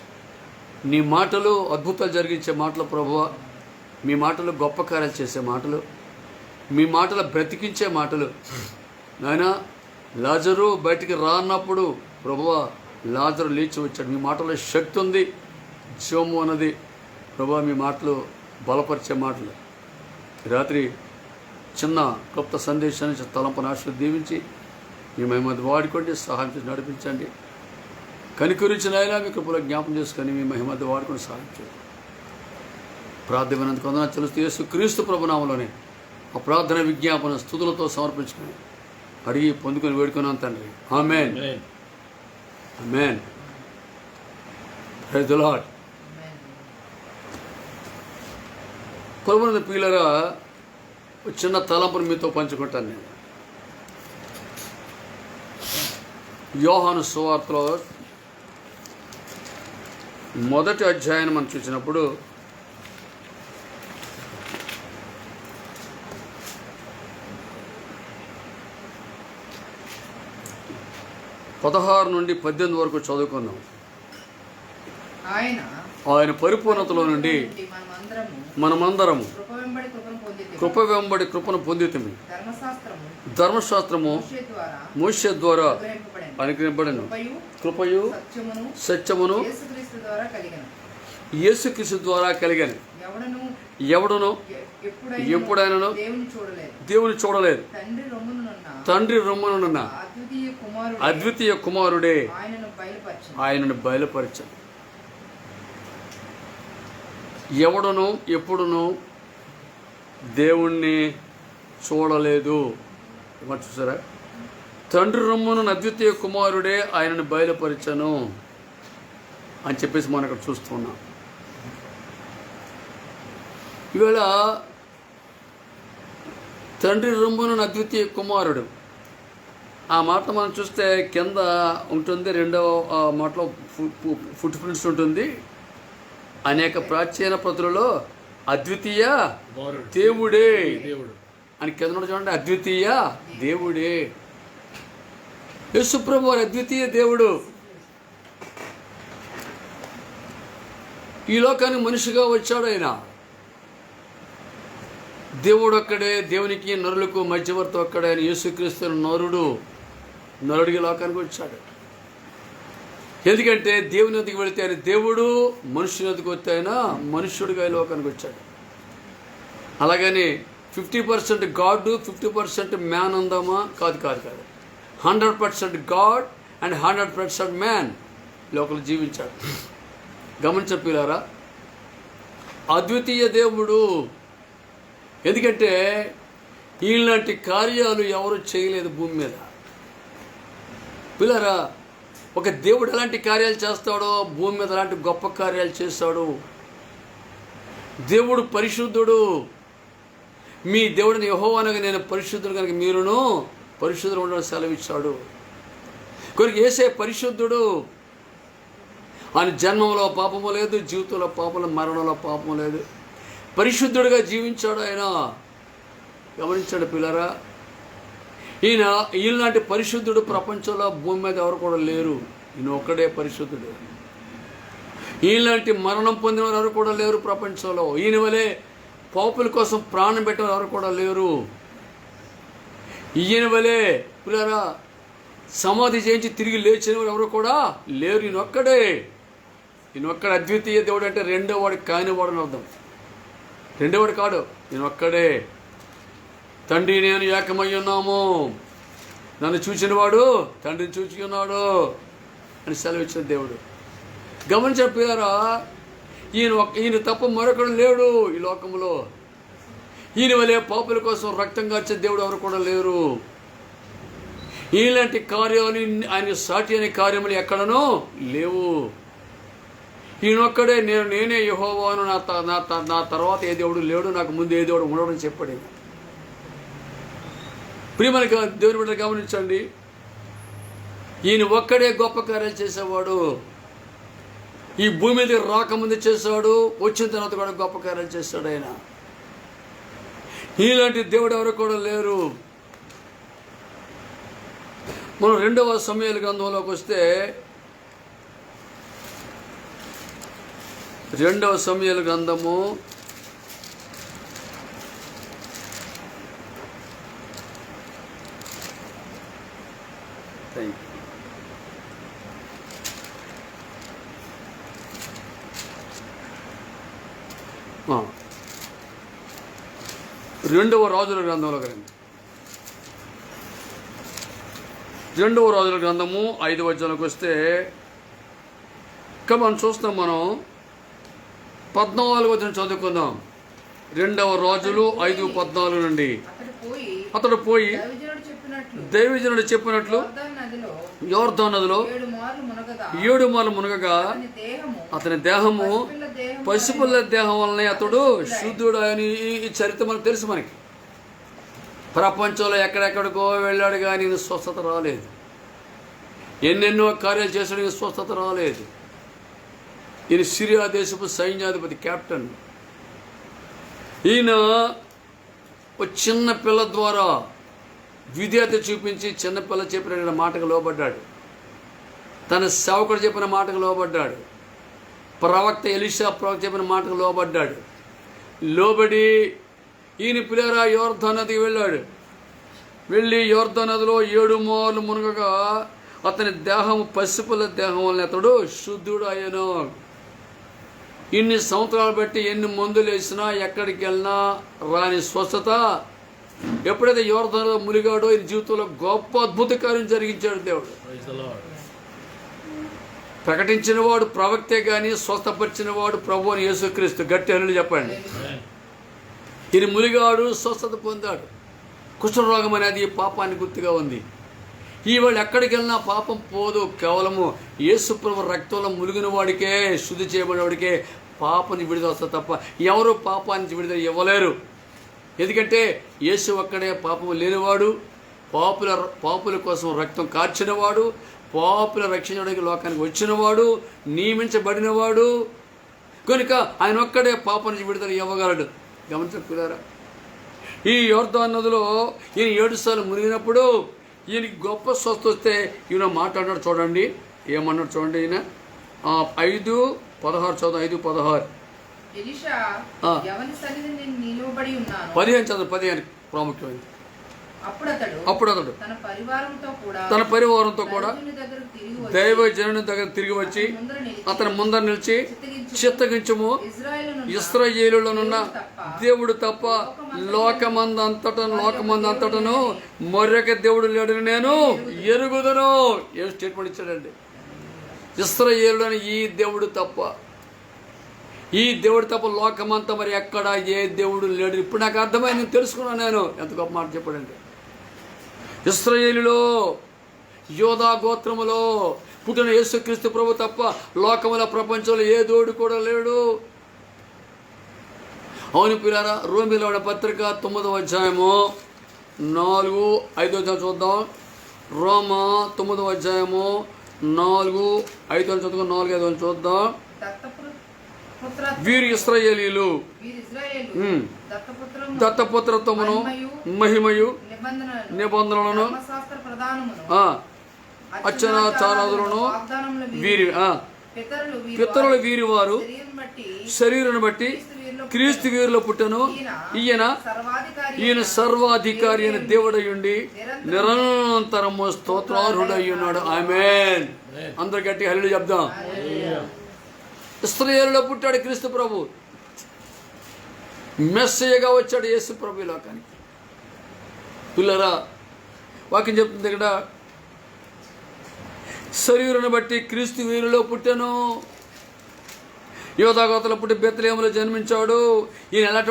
నీ మాటలు అద్భుతాలు జరిగించే మాటలు ప్రభువా, మీ మాటలు గొప్ప కార్యాలు చేసే మాటలు, మీ మాటలు బ్రతికించే మాటలు. నాయన లాజరు బయటికి రాన్నప్పుడు ప్రభువా లాజరు లేచి వచ్చాడు. మీ మాటలో శక్తి ఉంది, జీవము అన్నది. ప్రభువా మీ మాటలు బలపరిచే మాటలు. రాత్రి చిన్న క్లుప్త సందేశాన్ని తలంపను ఆశలు దీవించి మీ మహిమది వాడుకోండి, సహాయం చేసి నడిపించండి. కనికరించిన ఆయన మీ కృపలో జ్ఞాపం చేసుకొని మీ మహిమది వాడుకొని సహాయం చేయండి. ప్రార్థమైనందుకు వందనాలు తెలుస్తూ యేసు క్రీస్తు ప్రభునామలోనే ఆ ప్రార్థన విజ్ఞాపన స్తుతులతో సమర్పించుకొని అడిగి పొందుకొని వేడుకున్నాను తండ్రి. Amen, amen. Praise the Lord. ప్రభువునందు ప్రియులారా, చిన్న తలంపును మీతో పంచుకుంటాను నేను. యోహాను సువార్తలో మొదటి అధ్యాయాన్ని మనం చూసినప్పుడు పదహారు నుండి 18 వరకు చదువుకున్నాం. ఆయన పరిపూర్ణతలో నుండి మనమందరము కృప వెంబడి కృపను పొందితిమి. ధర్మశాస్త్రము మోషే ద్వారా అనుగ్రహింపబడెను. కృపయు సత్యమును యేసుక్రీస్తు ద్వారా కలిగను. ఎవడును ఎప్పుడైనా దేవుని చూడలేదు. తండ్రి రొమ్మునున్న అద్వితీయ కుమారుడే ఆయనను బయలుపరచను. ఎవడును ఎప్పుడును దేవుణ్ణి చూడలేదు. చూసారా? తండ్రి రొమ్మునున్న అద్వితీయ కుమారుడే ఆయనను బయలుపరచను అని చెప్పేసి మనం ఇక్కడ చూస్తున్నాం. ఈవేళ తండ్రి రొమ్మునున్న అద్వితీయ కుమారుడు ఆ మాట మనం చూస్తే కింద ఉంటుంది. రెండవ మాటలో ఫుట్ ప్రింట్స్ ఉంటుంది. అనేక ప్రాచీన పత్రులలో అద్వితీయ దేవుడే అని కింద చూడండి. అద్వితీయ దేవుడే. యేసుప్రభు వారు అద్వితీయ దేవుడు. ఈ లోకానికి మనిషిగా వచ్చాడు ఆయన. దేవుడు ఒక్కడే, దేవునికి నరులకు మధ్యవర్తి ఒక్కడే. ఆయన యేసుక్రీస్తు నరుడికి లోకానికి వచ్చాడు. ఎందుకంటే దేవుని వద్దకు వెళితే ఆయన దేవుడు, మనుషుని వద్దకు వస్తే ఆయన మనుష్యుడిగా ఈ లోకానికి వచ్చాడు. అలాగని 50% గాడ్ 50% మ్యాన్ ఉందామా? కాదు. 100% గాడ్ అండ్ 100% మ్యాన్ లోకలు జీవించాడు. గమనించారా? అద్వితీయ దేవుడు. ఎందుకంటే ఇలాంటి కార్యాలు ఎవరు చేయలేదు భూమి మీద. పిల్లరా, ఒక దేవుడు ఎలాంటి కార్యాలు చేస్తాడో భూమి మీద అలాంటి గొప్ప కార్యాలు చేస్తాడు. దేవుడు పరిశుద్ధుడు. మీ దేవుడిని యెహోవా అనగా నేను పరిశుద్ధుడు కనుక మీరును పరిశుద్ధుడు ఉండడం సెలవిచ్చాడు. కనుక యేసే పరిశుద్ధుడు. ఆయన జన్మంలో పాపము లేదు, జీవితంలో పాపము, మరణంలో పాపము లేదు. పరిశుద్ధుడిగా జీవించాడు ఆయన. గమనించాడు పిల్లరా. ఈయనలాంటి పరిశుద్ధుడు ప్రపంచంలో భూమి మీద ఎవరు కూడా లేరు. ఈయన ఒక్కడే పరిశుద్ధుడు. ఈయనలాంటి మరణం పొందినవారు ఎవరు కూడా లేరు ప్రపంచంలో. ఈయన వలె పాపుల కోసం ప్రాణం పెట్టిన ఎవరు కూడా లేరు. ఈయన వలె పిల్లరా సమాధి చేయించి తిరిగి లేచిన వారు ఎవరు కూడా లేరు. ఈయనొక్కడే అద్వితీయ దేవుడు. అంటే రెండో వాడు కానివాడు అని అర్థం. రెండో వాడు కాడు, ఈయనొక్కడే. తండ్రి నేను ఏకమై ఉన్నాము, నన్ను చూసినవాడు తండ్రిని చూసి ఉన్నాడు అని సెలవిచ్చిన దేవుడు. గమనించిన పిల్లరా, ఈయన తప్ప మరొకడు లేడు ఈ లోకంలో. ఈయన వలె పాపుల కోసం రక్తం కార్చే దేవుడు ఎవరు కూడా లేరు. ఇలాంటి కార్యాలు, ఆయన సాటి అనే కార్యములు ఎక్కడనో లేవు. ఈయనొక్కడే నేనే యెహోవాను, నా తర్వాత ఏ దేవుడు లేడు, నాకు ముందు ఏ దేవుడు ఉండడని చెప్పాడు. ప్రియమైన దేవుని బిడ్డలు గమనించండి. ఈయన ఒక్కడే గొప్ప కార్యాలు చేసేవాడు. ఈ భూమి మీద రాకముందు చేశాడు, వచ్చిన తర్వాత కూడా గొప్ప కార్యాలు చేశాడు ఆయన. ఇలాంటి దేవుడు ఎవరు కూడా లేరు. మనం 2వ సమూయేలు గ్రంథంలోకి వస్తే 2వ సమూయేలు గ్రంథము థ్యాంక్ యూ. రెండవ రాజుల గ్రంథంలో రండి. రెండవ రాజుల గ్రంథము 5వ అధ్యాయంలోకి వస్తే ఇంకా మనం చూస్తాం. మనం 14వ వచనం చదువుకుందాం. రెండవ రాజులు 5:14 నుండి. అతడు పోయి దైవజనుడు చెప్పినట్లు యోర్దాను నదిలో 7 మార్లు మునగగా అతని దేహము పసిపిల్ల దేహం వలనే అతడు శుద్ధుడు అని ఈ చరిత్ర మనకు తెలుసు. మనకి ప్రపంచంలో ఎక్కడెక్కడికో వెళ్ళాడు కానీ స్వస్థత రాలేదు. ఎన్నెన్నో కార్యాలు చేసాడు, స్వస్థత రాలేదు. ఈయన సిరియా దేశపు సైన్యాధిపతి, కెప్టెన్. ఈయన ఒక చిన్న పిల్ల ద్వారా విధేయత చూపించి చిన్నపిల్ల చెప్పిన మాటకు లోబడ్డాడు. తన సేవకుడు చెప్పిన మాటకు లోబడ్డాడు. ప్రవక్త ఎలీషా ప్రవక్త చెప్పిన మాటకు లోబడ్డాడు. లోబడి ఈయన పిల్లరా యోర్దాను నదికి వెళ్ళాడు. వెళ్ళి యోర్దాను నదిలో 7 మార్లు మునగగా అతని దేహం పసిపిల్ల దేహం వల్ల అతడు శుద్ధుడు అయ్యను. ఇన్ని సంవత్సరాలు బట్టి ఎన్ని మందులు వేసినా ఎక్కడికి వెళ్ళినా రాని స్వస్థత ఎప్పుడైతే యోర్దానులో మునిగాడో ఈయన జీవితంలో గొప్ప అద్భుత కార్యం జరిగించాడు దేవుడు. ప్రకటించిన వాడు ప్రవక్తే కానీ స్వస్థపరిచిన వాడు ప్రభు అని యేసుక్రీస్తు. గట్టి అని చెప్పండి. ఈయన మునిగాడు, స్వస్థత పొందాడు. కుష్ఠరోగం అనేది పాపానికి గుర్తుగా ఉంది. ఈ వాళ్ళు ఎక్కడికి వెళ్ళినా పాపం పోదు. కేవలము యేసు ప్రభు రక్తంలో మునిగిన వాడికే, శుద్ధి చేయబడిన వాడికే పాపని విడుదల వస్తుంది తప్ప ఎవరు పాపానికి విడుదల ఇవ్వలేరు. ఎందుకంటే యేసు ఒక్కడే పాపం లేనివాడు, పాపుల కోసం రక్తం కార్చినవాడు, పాపుల రక్షించడానికి లోకానికి వచ్చినవాడు, నియమించబడినవాడు. కనుక ఆయన ఒక్కడే పాపం నుంచి విడుదల ఇవ్వగలడు. గమనించారా? ఈ యోర్దాను నదిలో ఈయన 7 సార్లు మునిగినప్పుడు ఈయనకి గొప్ప స్వస్థ వస్తే ఈయన మాట్లాడినాడు. చూడండి ఏమన్నాడు చూడండి. ఈయన 5:16 చదువు. 5:16 15 చదువు. 15 ప్రాముఖ్యమైంది. అప్పుడు అతడు తన పరివారంతో కూడా దైవజనుని దగ్గర తిరిగి వచ్చి అతని ముందర నిలిచి, చిత్తగించుము, ఇశ్రాయేలులోనున్న దేవుడు తప్ప లోకమందంతటను మరొక దేవుడు లేడని నేను ఎరుగుదును. ఏం స్టేట్మెంట్ ఇచ్చాడండి? ఇశ్రాయేలులోని ఈ దేవుడు తప్ప, ఈ దేవుడు తప్ప లోకమంతా మరి ఎక్కడ ఏ దేవుడు లేడు. ఇప్పుడు నాకు అర్థమైంది, నేను తెలుసుకున్నాను. నేను ఎంత గొప్ప మాట చెప్పాడండి. ఇశ్రాయేలులో యోధా గోత్రములో పుట్టిన యేసుక్రీస్తు ప్రభు తప్ప లోకముల ప్రపంచంలో ఏ దేవుడు కూడా లేడు. అవును పిల్లారా, రోమీయుల పత్రిక 9వ అధ్యాయము 4-5 చూద్దాం. రోమా 9వ అధ్యాయము 4-5 చదువుకో. 4-5 చూద్దాం. వీరు ఇశ్రాయేలీలు దత్తపుత్రత్వమును మహిమయు నిబంధనలను అర్చనాచారాదులను వీరి పితరులు వీరి వారు శరీరాన్ని బట్టి క్రీస్తు వీరిలో పుట్టను. ఈయన సర్వాధికారి అయిన దేవుడయ్యుండి నిరంతరము స్తోత్రార్హుడయ్యున్నాడు. ఆమేన్. అందరు గట్టి హల్లెలూయా చెప్దాం. ఇశ్రాయేలులో పుట్టాడు క్రీస్తు ప్రభు. మెస్సయ్యగా వచ్చాడు యేసు ప్రభు ఈ లోకానికి. పిల్లరా, వాక్యం చెప్తుంది ఇక్కడ, శరీరాన్ని బట్టి క్రీస్తు వీరిలో పుట్టాను. యోధాగోతలో పుట్టి బెత్లెహేములో జన్మించాడు. ఈయన ఎలా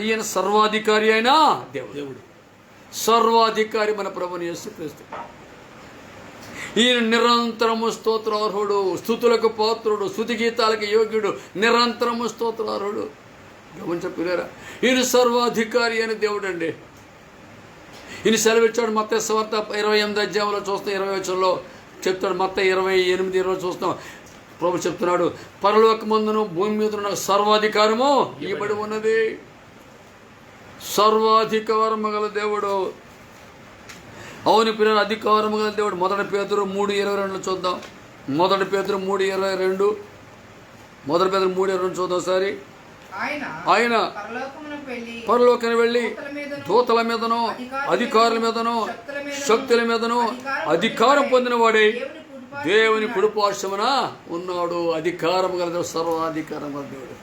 ఈయన సర్వాధికారి అయిన దేవుడు. సర్వాధికారి మన ప్రభుని యేసుక్రీస్తు. ఈయన నిరంతరము స్తోత్రార్హుడు, స్తుతులకు పాత్రుడు, స్తుతి గీతాలకు యోగ్యుడు, నిరంతరము స్తోత్రార్హుడు. గమనించారా? ఈయన సర్వాధికారి అయిన దేవుడు అండి. ఈయన సెలవిచ్చాడు. మత్తయి సువార్త 28వ అధ్యాయంలో చూస్తాం. 20వ వచనంలో చెప్తాడు. మత్తయి 28:20 చూస్తాం. ప్రభు చెప్తున్నాడు, పరలోకమందును భూమి మీద ఉన్న సర్వాధికారము ఇవ్వబడి ఉన్నది. సర్వాధికారము గల దేవుడు. అవును పిల్లలు, అధికారము గల దేవుడు. 1 పేతురు 3:22 చూద్దాం. 1 పేతురు 3:22 చూద్దాం. సరే, ఆయన పరలోకానికి వెళ్ళి దూతల మీదను అధికారుల మీదను శక్తుల మీదను అధికారం పొందిన వాడే దేవుని కుడిపార్శ్వమున ఉన్నాడు. అధికారం గల సర్వాధికారం గల దేవుడు.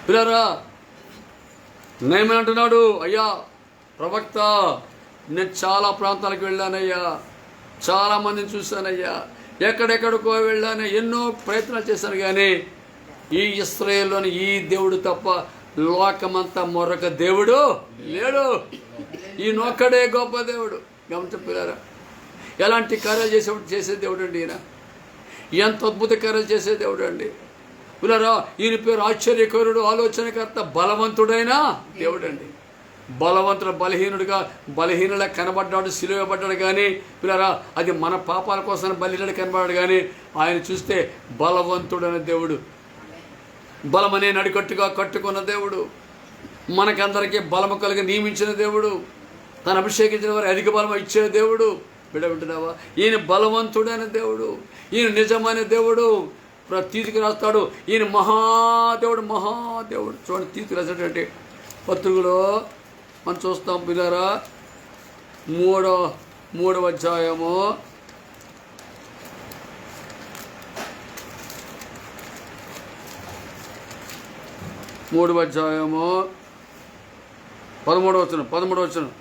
పిల్లరా, నేమేమంటున్నాడు? అయ్యా ప్రవక్త, నేను చాలా ప్రాంతాలకు వెళ్ళానయ్యా, చాలా మందిని చూశానయ్యా, ఎక్కడెక్కడికో వెళ్ళాను, ఎన్నో ప్రయత్నాలు చేశాను, కానీ ఈ ఇశ్రాయేలులోని ఈ దేవుడు తప్ప లోకమంతా మరొక దేవుడు లేడు. ఈయనొక్కడే గొప్ప దేవుడు. గమనించారా? ఎలాంటి కార్యాలు చేసే దేవుడు అండి ఈయన. ఎంత అద్భుత కార్యాలు చేసే దేవుడు అండి. పిల్లరా, ఈయన పేరు ఆశ్చర్యకరుడు, ఆలోచనకర్త, బలవంతుడైన దేవుడు అండి. బలవంతుడు బలహీనులా కనబడ్డాడు, సిలువబడ్డాడు, కానీ పిల్లరా అది మన పాపాల కోసం బలిహీనుడు కనబడ్డాడు, కానీ ఆయన చూస్తే బలవంతుడైన దేవుడు, బలమనే నడికట్టుగా కట్టుకున్న దేవుడు, మనకందరికీ బలము కలిగి నియమించిన దేవుడు, తను అభిషేకించిన వారు అధిక బలం ఇచ్చే దేవుడు. వింటున్నావా? ఈయన బలవంతుడైన దేవుడు, ఈయన నిజమైన దేవుడు. తీతుకు రాస్తాడు, ఈయన మహాదేవుడు, మహాదేవుడు. చూడండి, తీతుకు రాసేటంటే పత్రికలో మనం చూస్తాం పిల్లరా, మూడవ అధ్యాయము 13వ వచనం.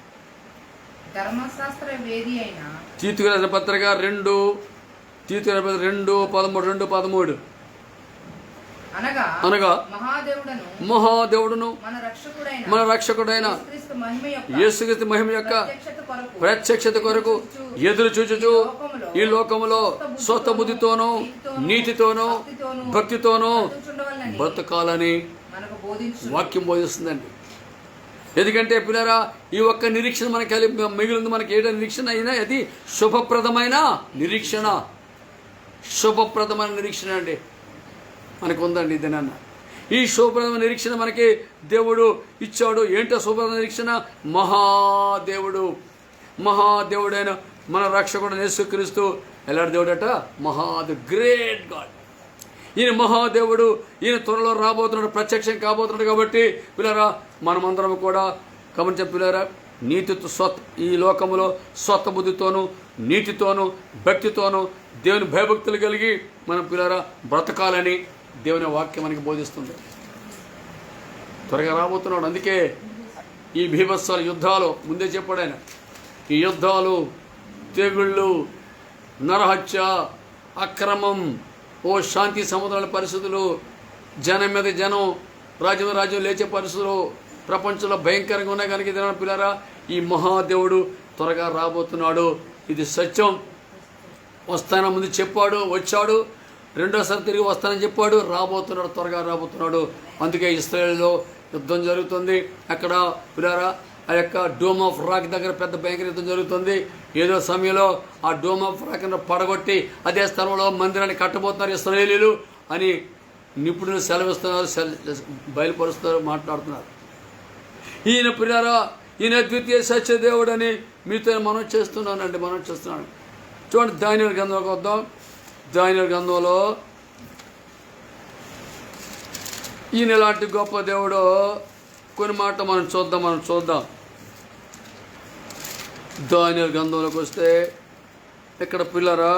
ధర్మశాస్త్ర వేది అయిన తీతుకు రాసిన పత్రిక 2:13 అనగా మహాదేవుడును మన రక్షకుడైన యేసుక్రీస్తు మహిమ యొక్క ప్రత్యక్షత కొరకు ఎదురు చూచుచు ఈ లోకములో స్వస్థ బుద్ధితోనూ నీతితోనూ భక్తితోనూ బ్రతకాలని వాక్యం బోధిస్తుందండి. ఎందుకంటే పిల్లరా, ఈ ఒక్క నిరీక్షణ మనకి మిగిలింది. మనకి ఏదో నిరీక్షణ అయినా అది శుభప్రదమైన నిరీక్షణ, శుభప్రదమైన నిరీక్షణ అండి మనకు ఉందండి. ఇదేనన్న ఈ శుభప్రదమైన నిరీక్షణ మనకి దేవుడు ఇచ్చాడు. ఏంటో శుభప్రదమైన నిరీక్షణ? మహాదేవుడైన మన రక్షకుడు యేసుక్రీస్తు ఎలాంటి దేవుడట? Great God. ఈయన మహాదేవుడు, ఈయన త్వరలో రాబోతున్నాడు, ప్రత్యక్షం కాబోతున్నాడు. కాబట్టి పిల్లరా, మనమందరం కూడా గమనించే పిల్లరా, నీతితో ఈ లోకములో స్వత్త బుద్ధితోనూ నీతితోనూ భక్తితోనూ దేవుని భయభక్తులు కలిగి మనం పిల్లరా బ్రతకాలని దేవుని వాక్యం మనకి బోధిస్తుంది. త్వరగా రాబోతున్నాడు. అందుకే ఈ భీభత్సాల యుద్ధాలు ముందే చెప్పాడు ఆయన. ఈ యుద్ధాలు, తెగుళ్ళు, నరహత్య, అక్రమం, శాంతి సముద్రాల పరిస్థితులు, జనం మీద జనం, రాజ్యం లేచే పరిస్థితులు ప్రపంచంలో భయంకరంగా ఉన్నాయి. కనుక ఇది పిల్లరా, ఈ మహాదేవుడు త్వరగా రాబోతున్నాడు. ఇది సత్యం. వస్తాన ముందు చెప్పాడు, వచ్చాడు, రెండోసారి తిరిగి వస్తానని చెప్పాడు, రాబోతున్నాడు, త్వరగా రాబోతున్నాడు. అందుకే ఇశ్రాయేలులో యుద్ధం జరుగుతుంది. అక్కడ పిల్లరా ఆ యొక్క డోమ్ ఆఫ్ రాక్ దగ్గర పెద్ద భయంకర యుద్ధం జరుగుతుంది. ఏదో సమయంలో ఆ డోమ్ ఆఫ్ రాక్ పడగొట్టి అదే స్థలంలో మందిరాన్ని కట్టబోతున్నారు ఇశ్రాయేలీలు అని నిపుణులు సెలవిస్తున్నారు, బయలుపరుస్తున్నారు, మాట్లాడుతున్నారు. ఈయన పిల్లరా, ఈయన ద్వితీయ సత్యదేవుడు అని మీతో మనం చేస్తున్నాను. చూడండి, దానియేలు గ్రంథంలోకి వద్దాం. దానియేలు గ్రంథంలో ఈయన ఎలాంటి గొప్ప దేవుడో కొన్ని మాట మనం చూద్దాం. దానియేలు గ్రంథంలోకి వస్తే ఇక్కడ పిల్లరా,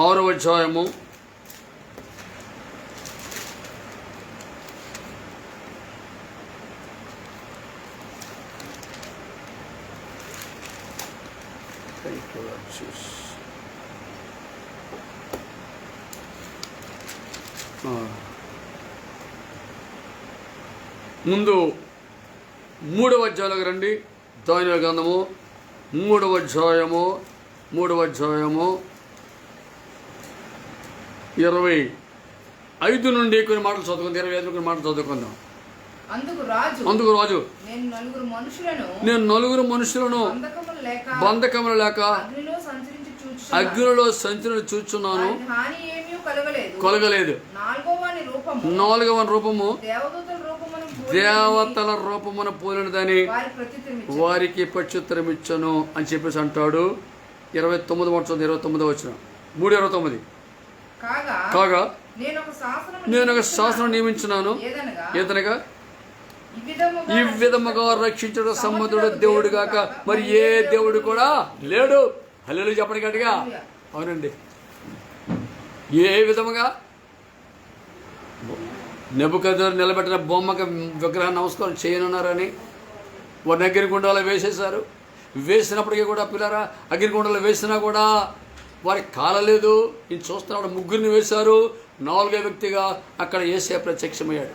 6వ అధ్యాయము 3వ అధ్యాయంలోకి రండి. దానియేలు గ్రంథము 3వ అధ్యాయము 25 నుండి కొన్ని మాటలు చదువుకుందాం. 25 కొన్ని మాటలు చదువుకుందాం. అందుకు రాజు, నేను నలుగురు మనుషులను బంధకములు లేక అగ్నిలో సంచరణ చూచున్నాను, కొలగలేదు. 4వ రూపము దేవతల రూపమున పోలినదని వారికి ప్రత్యుత్తరం ఇచ్చాను అని చెప్పేసి అంటాడు. 29 మాట 29 వచ్చిన 3:29. కాగా నేను ఒక శాసనం నియమించున్నాను, ఏదనగా ఈ విధముగా రక్షించడం సంబంధుడు దేవుడు గాక మరి ఏ దేవుడు కూడా లేడు. హల్లెలూయా చెప్పండి గట్టిగా. అవునండి. ఏ విధముగా నెబుకద్నెజరు నిలబెట్టిన బొమ్మకి విగ్రహ నమస్కారం చేయనున్నారని వారిని అగ్నిగుండాలో వేసేశారు. వేసినప్పటికీ కూడా పిల్లరా, అగ్నిగుండాలో వేసినా కూడా వారికి కాలలేదు. నేను చూస్తున్నప్పుడు 3 వేశారు. 4వ వ్యక్తిగా అక్కడ యేసే ప్రత్యక్షమయ్యాడు.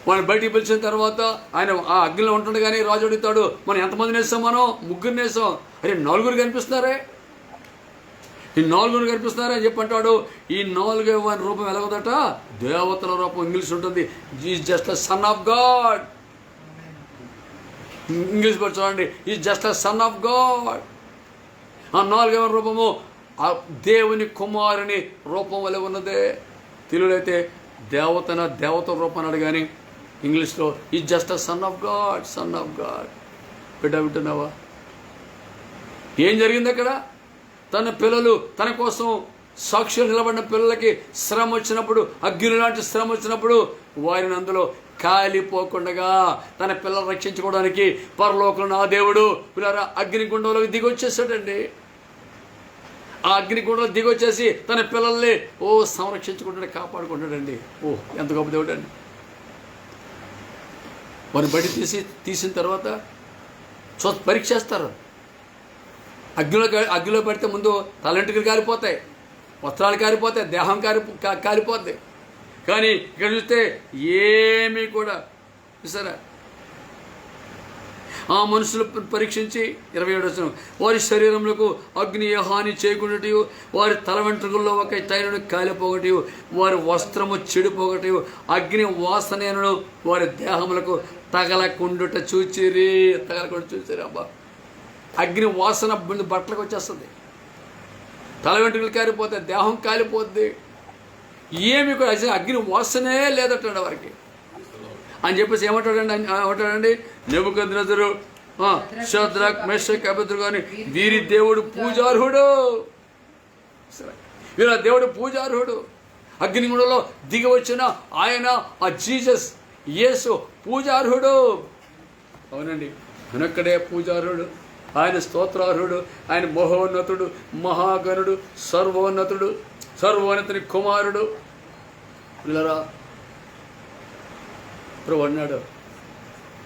వాడిని బయటికి పిలిచిన తర్వాత ఆయన ఆ అగ్నిలో ఉంటుండే కానీ రాజు అడుగుతాడు, మనం ఎంతమందిని వేసాం? మనం 3 వేసాం. అరే 4 కనిపిస్తున్నారే, ఈ 4 కనిపిస్తున్నారే అని చెప్పి అంటాడు. ఈ 4వ రూపం ఎలాగోదట? దేవతల రూపం. ఇంగ్లీష్ ఉంటుంది, is just a son of God. English పడి చూడండి, is just a son of God. ఆ 4వ రూపము ఆ దేవుని కుమారుని రూపం వలె ఉన్నదే. తెలుగులో అయితే దేవత రూపం అన్నాడు కానీ ఇంగ్లీష్లో is just a son of God. వింటున్నావా? ఏం జరిగింది అక్కడ? తన పిల్లలు తన కోసం సాక్షులు నిలబడిన పిల్లలకి శ్రమ వచ్చినప్పుడు, అగ్ని లాంటి శ్రమ వచ్చినప్పుడు వారిని అందులో కాలిపోకుండా తన పిల్లలు రక్షించుకోవడానికి పరలోకంలో ఆ దేవుడు పిల్లరా అగ్నిగుండంలోకి దిగొచ్చేసాడండి. ఆ అగ్నిగుండంలో దిగొచ్చేసి తన పిల్లల్ని సంరక్షించుకుంటాడు, కాపాడుకుంటాడండి. ఎంత గొప్ప దేవుడు అండి. వారిని బయట తీసిన తర్వాత పరీక్షిస్తారు. అగ్నిలో పడితే ముందు తలంటికలు కాలిపోతాయి, వస్త్రాలు కాలిపోతాయి, దేహం కాలిపోతాయి. కానీ ఇక్కడ చూస్తే ఏమీ కూడా చూసారా, ఆ మనుషులు పరీక్షించి 27 వారి శరీరములకు అగ్ని ఏ హాని చేయకుండాటి, వారి తల వెంట్రుకల్లో ఒక తైలను కాలిపోగటి, వారి వస్త్రము చెడిపోగటి, అగ్ని వాసనను వారి దేహములకు తగలకుండుట చూచిరి. అబ్బా, అగ్ని వాసన ముందు బట్టలకు వచ్చేస్తుంది, తల వెంట్రుకలు కాలిపోతాయి, దేహం కాలిపోద్ది. ఏమి కూడా అగ్ని వాసనే లేదటండి వారికి అని చెప్పేసి ఏమంటాడండి నెబుకద్నెజరు షద్రక్ మెషక్ అబేద్నెగో అని వీరి దేవుడు పూజార్హుడు. వీళ్ళ దేవుడు పూజార్హుడు. అగ్నిగుండంలో దిగి వచ్చిన ఆయన ఆ జీసస్ యేసు పూజార్హుడు. అవునండి, వెనక్కడే పూజార్హుడు. ఆయన స్తోత్రార్హుడు, ఆయన మహోన్నతుడు, మహాగణుడు, సర్వోన్నతుని కుమారుడు. పిల్లరా, ప్రభు అన్నాడు,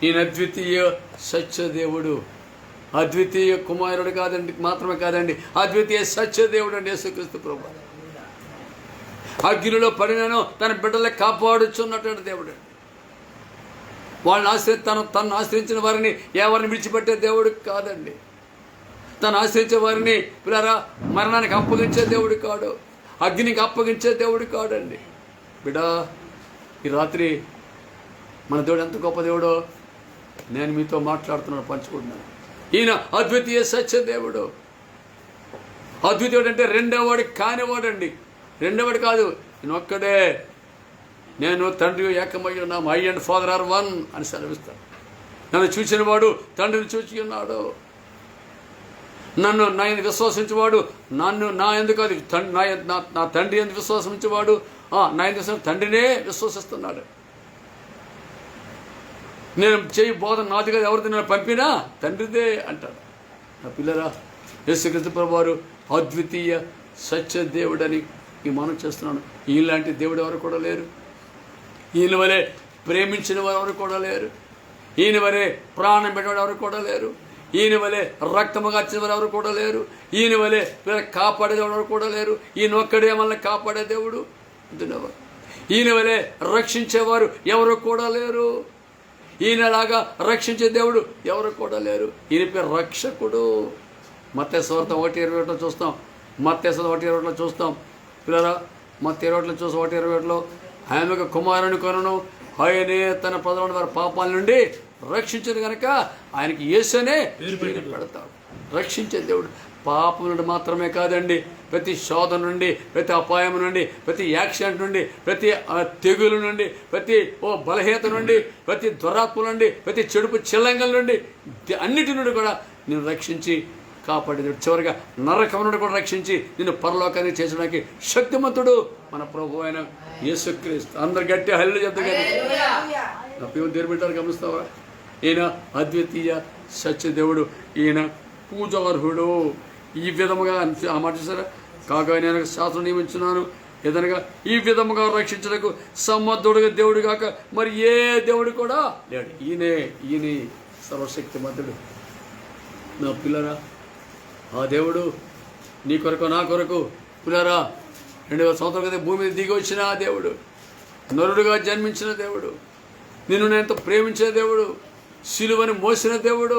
ఈయన అద్వితీయ సత్యదేవుడు, అద్వితీయ కుమారుడు మాత్రమే కాదండి, అద్వితీయ సత్యదేవుడు అండి యేసుక్రీస్తు ప్రభు. అగ్నిలో పడినను తన బిడ్డలే కాపాడుచున్నటువంటి దేవుడు. వాళ్ళని తను ఆశ్రయించిన వారిని ఎవరిని విడిచిపెట్టే దేవుడు కాదండి. తను ఆశ్రయించే వారిని పిల్లరా మరణానికి అప్పగించే దేవుడు కాడు, అగ్నికి అప్పగించే దేవుడు కాడండి. బిడ్డా, ఈ రాత్రి మన దేవుడు ఎంత గొప్ప దేవుడో నేను మీతో మాట్లాడుతున్నాను, పంచుకుంటున్నాను. ఈయన అద్వితీయ సత్యదేవుడు. అద్వితీయుడు అంటే రెండోవాడు కానివాడండి. రెండోవాడు కాదు, నేను ఒక్కడే, నేను తండ్రి ఏకమై ఉన్నాం, I and father are one అని సెలవిస్తాను. నన్ను చూసిన వాడు తండ్రిని చూచి ఉన్నాడు. నన్ను విశ్వసించేవాడు నా ఎందుకు అది నా తండ్రి ఎందుకు విశ్వసించేవాడు నా ఎందుకు తండ్రినే విశ్వసిస్తున్నాడు. నేను చేయి బోధన నాది కాదు, ఎవరిది నన్ను పంపినా తండ్రిదే అంటాడు. నా పిల్లరా, యేసుక్రీస్తు ప్రభువారు అద్వితీయ సత్యదేవుడని ఈ మనం చేస్తున్నాను. ఈలాంటి దేవుడు ఎవరు కూడా లేరు. ఈయన వలె ప్రేమించిన వారు ఎవరు కూడా లేరు. ఈయన వలె ప్రాణం పెట్టేవాడు ఎవరు కూడా లేరు. ఈయన వలె రక్తము కార్చిన వారు ఎవరు కూడా లేరు. ఈయన వలె కాపాడేవాడు ఎవరు కూడా లేరు. ఈయన ఒక్కడే మనల్ని కాపాడే దేవుడు. ఈయన వలె రక్షించేవారు ఎవరు కూడా లేరు. ఈయనలాగా రక్షించే దేవుడు ఎవరు కూడా లేరు. ఈయన పేరు రక్షకుడు. మత్తయి సువార్త 1:21 చూస్తాం. మత్తయి సువార్త 1:21 చూస్తాం. పిల్లరా, మత్తయి 1:21 చూసి 1:21 ఆయనకు కుమారుని కొనను, ఆయనే తన ప్రజల వారి పాపాల నుండి రక్షించను కనుక ఆయనకి యేసనే పేరు పెడతాడు. రక్షించే దేవుడు. పాపం నుండి మాత్రమే కాదండి, ప్రతి శోధన నుండి, ప్రతి అపాయం నుండి, ప్రతి యాక్సిడెంట్ నుండి, ప్రతి తెగులు నుండి, ప్రతి బలహీనత నుండి, ప్రతి దురాత్మ నుండి, ప్రతి చెడుపు చిల్లంగల నుండి, అన్నిటి నుండి కూడా నేను రక్షించి కాపాడి చివరిగా నరకం నుండి కూడా రక్షించి నిన్ను పరలోకానికి చేర్చడానికి శక్తిమంతుడు మన ప్రభు అయిన యేసుక్రీస్తు. అందరు గట్టి హల్లెలూయా చెప్తారు కానీ నా పేరు దేని పెట్టారు గమనిస్తావా? ఈయన అద్వితీయ సత్యదేవుడు, ఈయన పూజార్హుడు. ఈ విధముగా ఆ మాట చూసారా? కాగా నేను శాస్త్రం నియమించున్నాను ఏదనగా ఈ విధముగా రక్షించడానికి సమర్థుడుగా దేవుడు కాక మరి ఏ దేవుడు కూడా లేడు. ఈయనే సర్వశక్తిమంతుడు. నా పిల్లరా, ఆ దేవుడు నీ కొరకు నా కొరకు పిల్లరా 2000 సంవత్సరాల క్రితం భూమి మీద దిగి వచ్చిన ఆ దేవుడు, నరుడుగా జన్మించిన దేవుడు, నిన్ను నేను ప్రేమించిన దేవుడు, సిలువని మోసిన దేవుడు,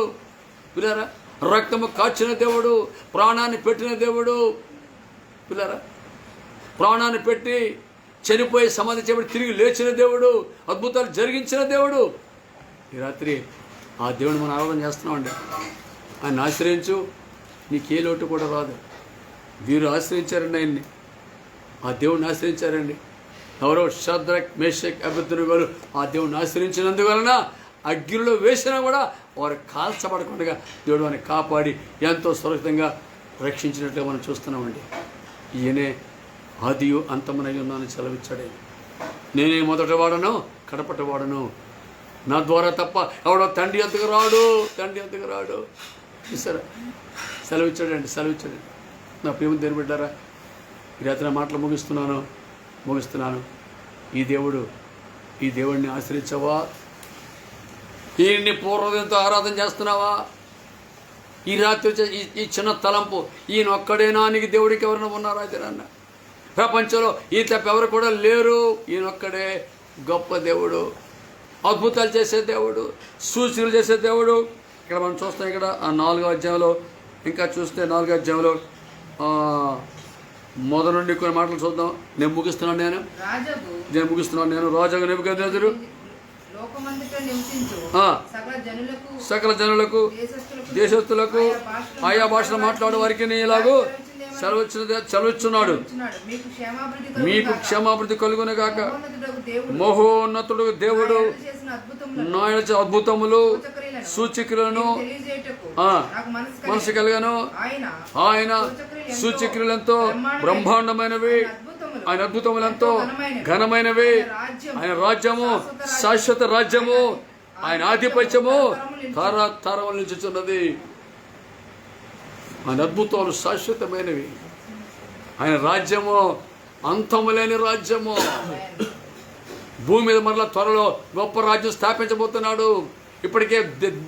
పిల్లరా రక్తము కాచిన దేవుడు, ప్రాణాన్ని పెట్టిన దేవుడు, పిల్లరా ప్రాణాన్ని పెట్టి చనిపోయి సమాధి చేయబడి తిరిగి లేచిన దేవుడు, అద్భుతాలు జరిగించిన దేవుడు. ఈ రాత్రి ఆ దేవుడిని మనం ఆరాధన చేస్తున్నామండి. ఆయన ఆశ్రయించు, నీకే లోటు కూడా రాదు. వీరు ఆశ్రయించారండి ఆయన్ని, ఆ దేవుడిని ఆశ్రయించారండి. ఎవరో షద్రక్ మేషక్ అబేద్నెగోలు ఆ దేవుడిని ఆశ్రయించినందువలన అగ్నిలో వేసినా కూడా వారు కాల్చబడకుండా దేవుడు వారిని కాపాడి ఎంతో సురక్షితంగా రక్షించినట్లుగా మనం చూస్తున్నామండి. ఈయనే ఆదియు అంతమునై ఉన్నానని సెలవిచ్చాడు. నేనే మొదట వాడను కడపట వాడను, నా ద్వారా తప్ప ఎవడో తండ్రి అంతకు రాడు. చూసారా? సెలవిచ్చాడండి. నా ప్రేమ దేని బిడ్డారా, ఈ రాత్రి మాటలు ముగిస్తున్నాను. ఈ దేవుడిని ఆశ్రయించవా? ఈయన్ని పూర్వదంతో ఆరాధన చేస్తున్నావా? ఈ రాత్రి ఈ చిన్న తలంపు, ఈయన ఒక్కడేనా నీకు దేవుడికి ఎవరైనా ఉన్నారా? అయితే నాన్న ప్రపంచంలో ఈ తప్ప ఎవరు కూడా లేరు. ఈయన ఒక్కడే గొప్ప దేవుడు, అద్భుతాలు చేసే దేవుడు, సూచనలు చేసే దేవుడు. ఇక్కడ మనం చూస్తాం, ఇక్కడ ఆ 4వ అధ్యాయంలో ఇంకా చూస్తే 4వ అధ్యాయంలో మొదటి నుండి కొన్ని మాటలు చూద్దాం. నేను ముగిస్తున్నాను. రాజుగా నెబుకద్నెజరు సకల జనులకు దేశస్తులకు ఆయా భాషలు మాట్లాడే వారికి ఇలాగూ సెలవుచ్చున్నాడు. మీకు క్షేమాభివృద్ధి కలుగును గాక. మహోన్నతుడు దేవుడు నాయన అద్భుతములు సూచక్రియలను మనసు కలిగాను. ఆయన సూచక్రియలంతో బ్రహ్మాండమైనవి, ఆయన అద్భుతములంతో ఘనమైనవి. ఆయన రాజ్యము శాశ్వత రాజ్యము, ఆయన ఆధిపత్యము తరతరముల నిలుచుచున్నది. ఆయన అద్భుతాలు శాశ్వతమైనవి. ఆయన రాజ్యము అంతము లేని రాజ్యము. భూమి మీద మరలా త్వరలో గొప్ప రాజ్యం స్థాపించబోతున్నాడు. ఇప్పటికే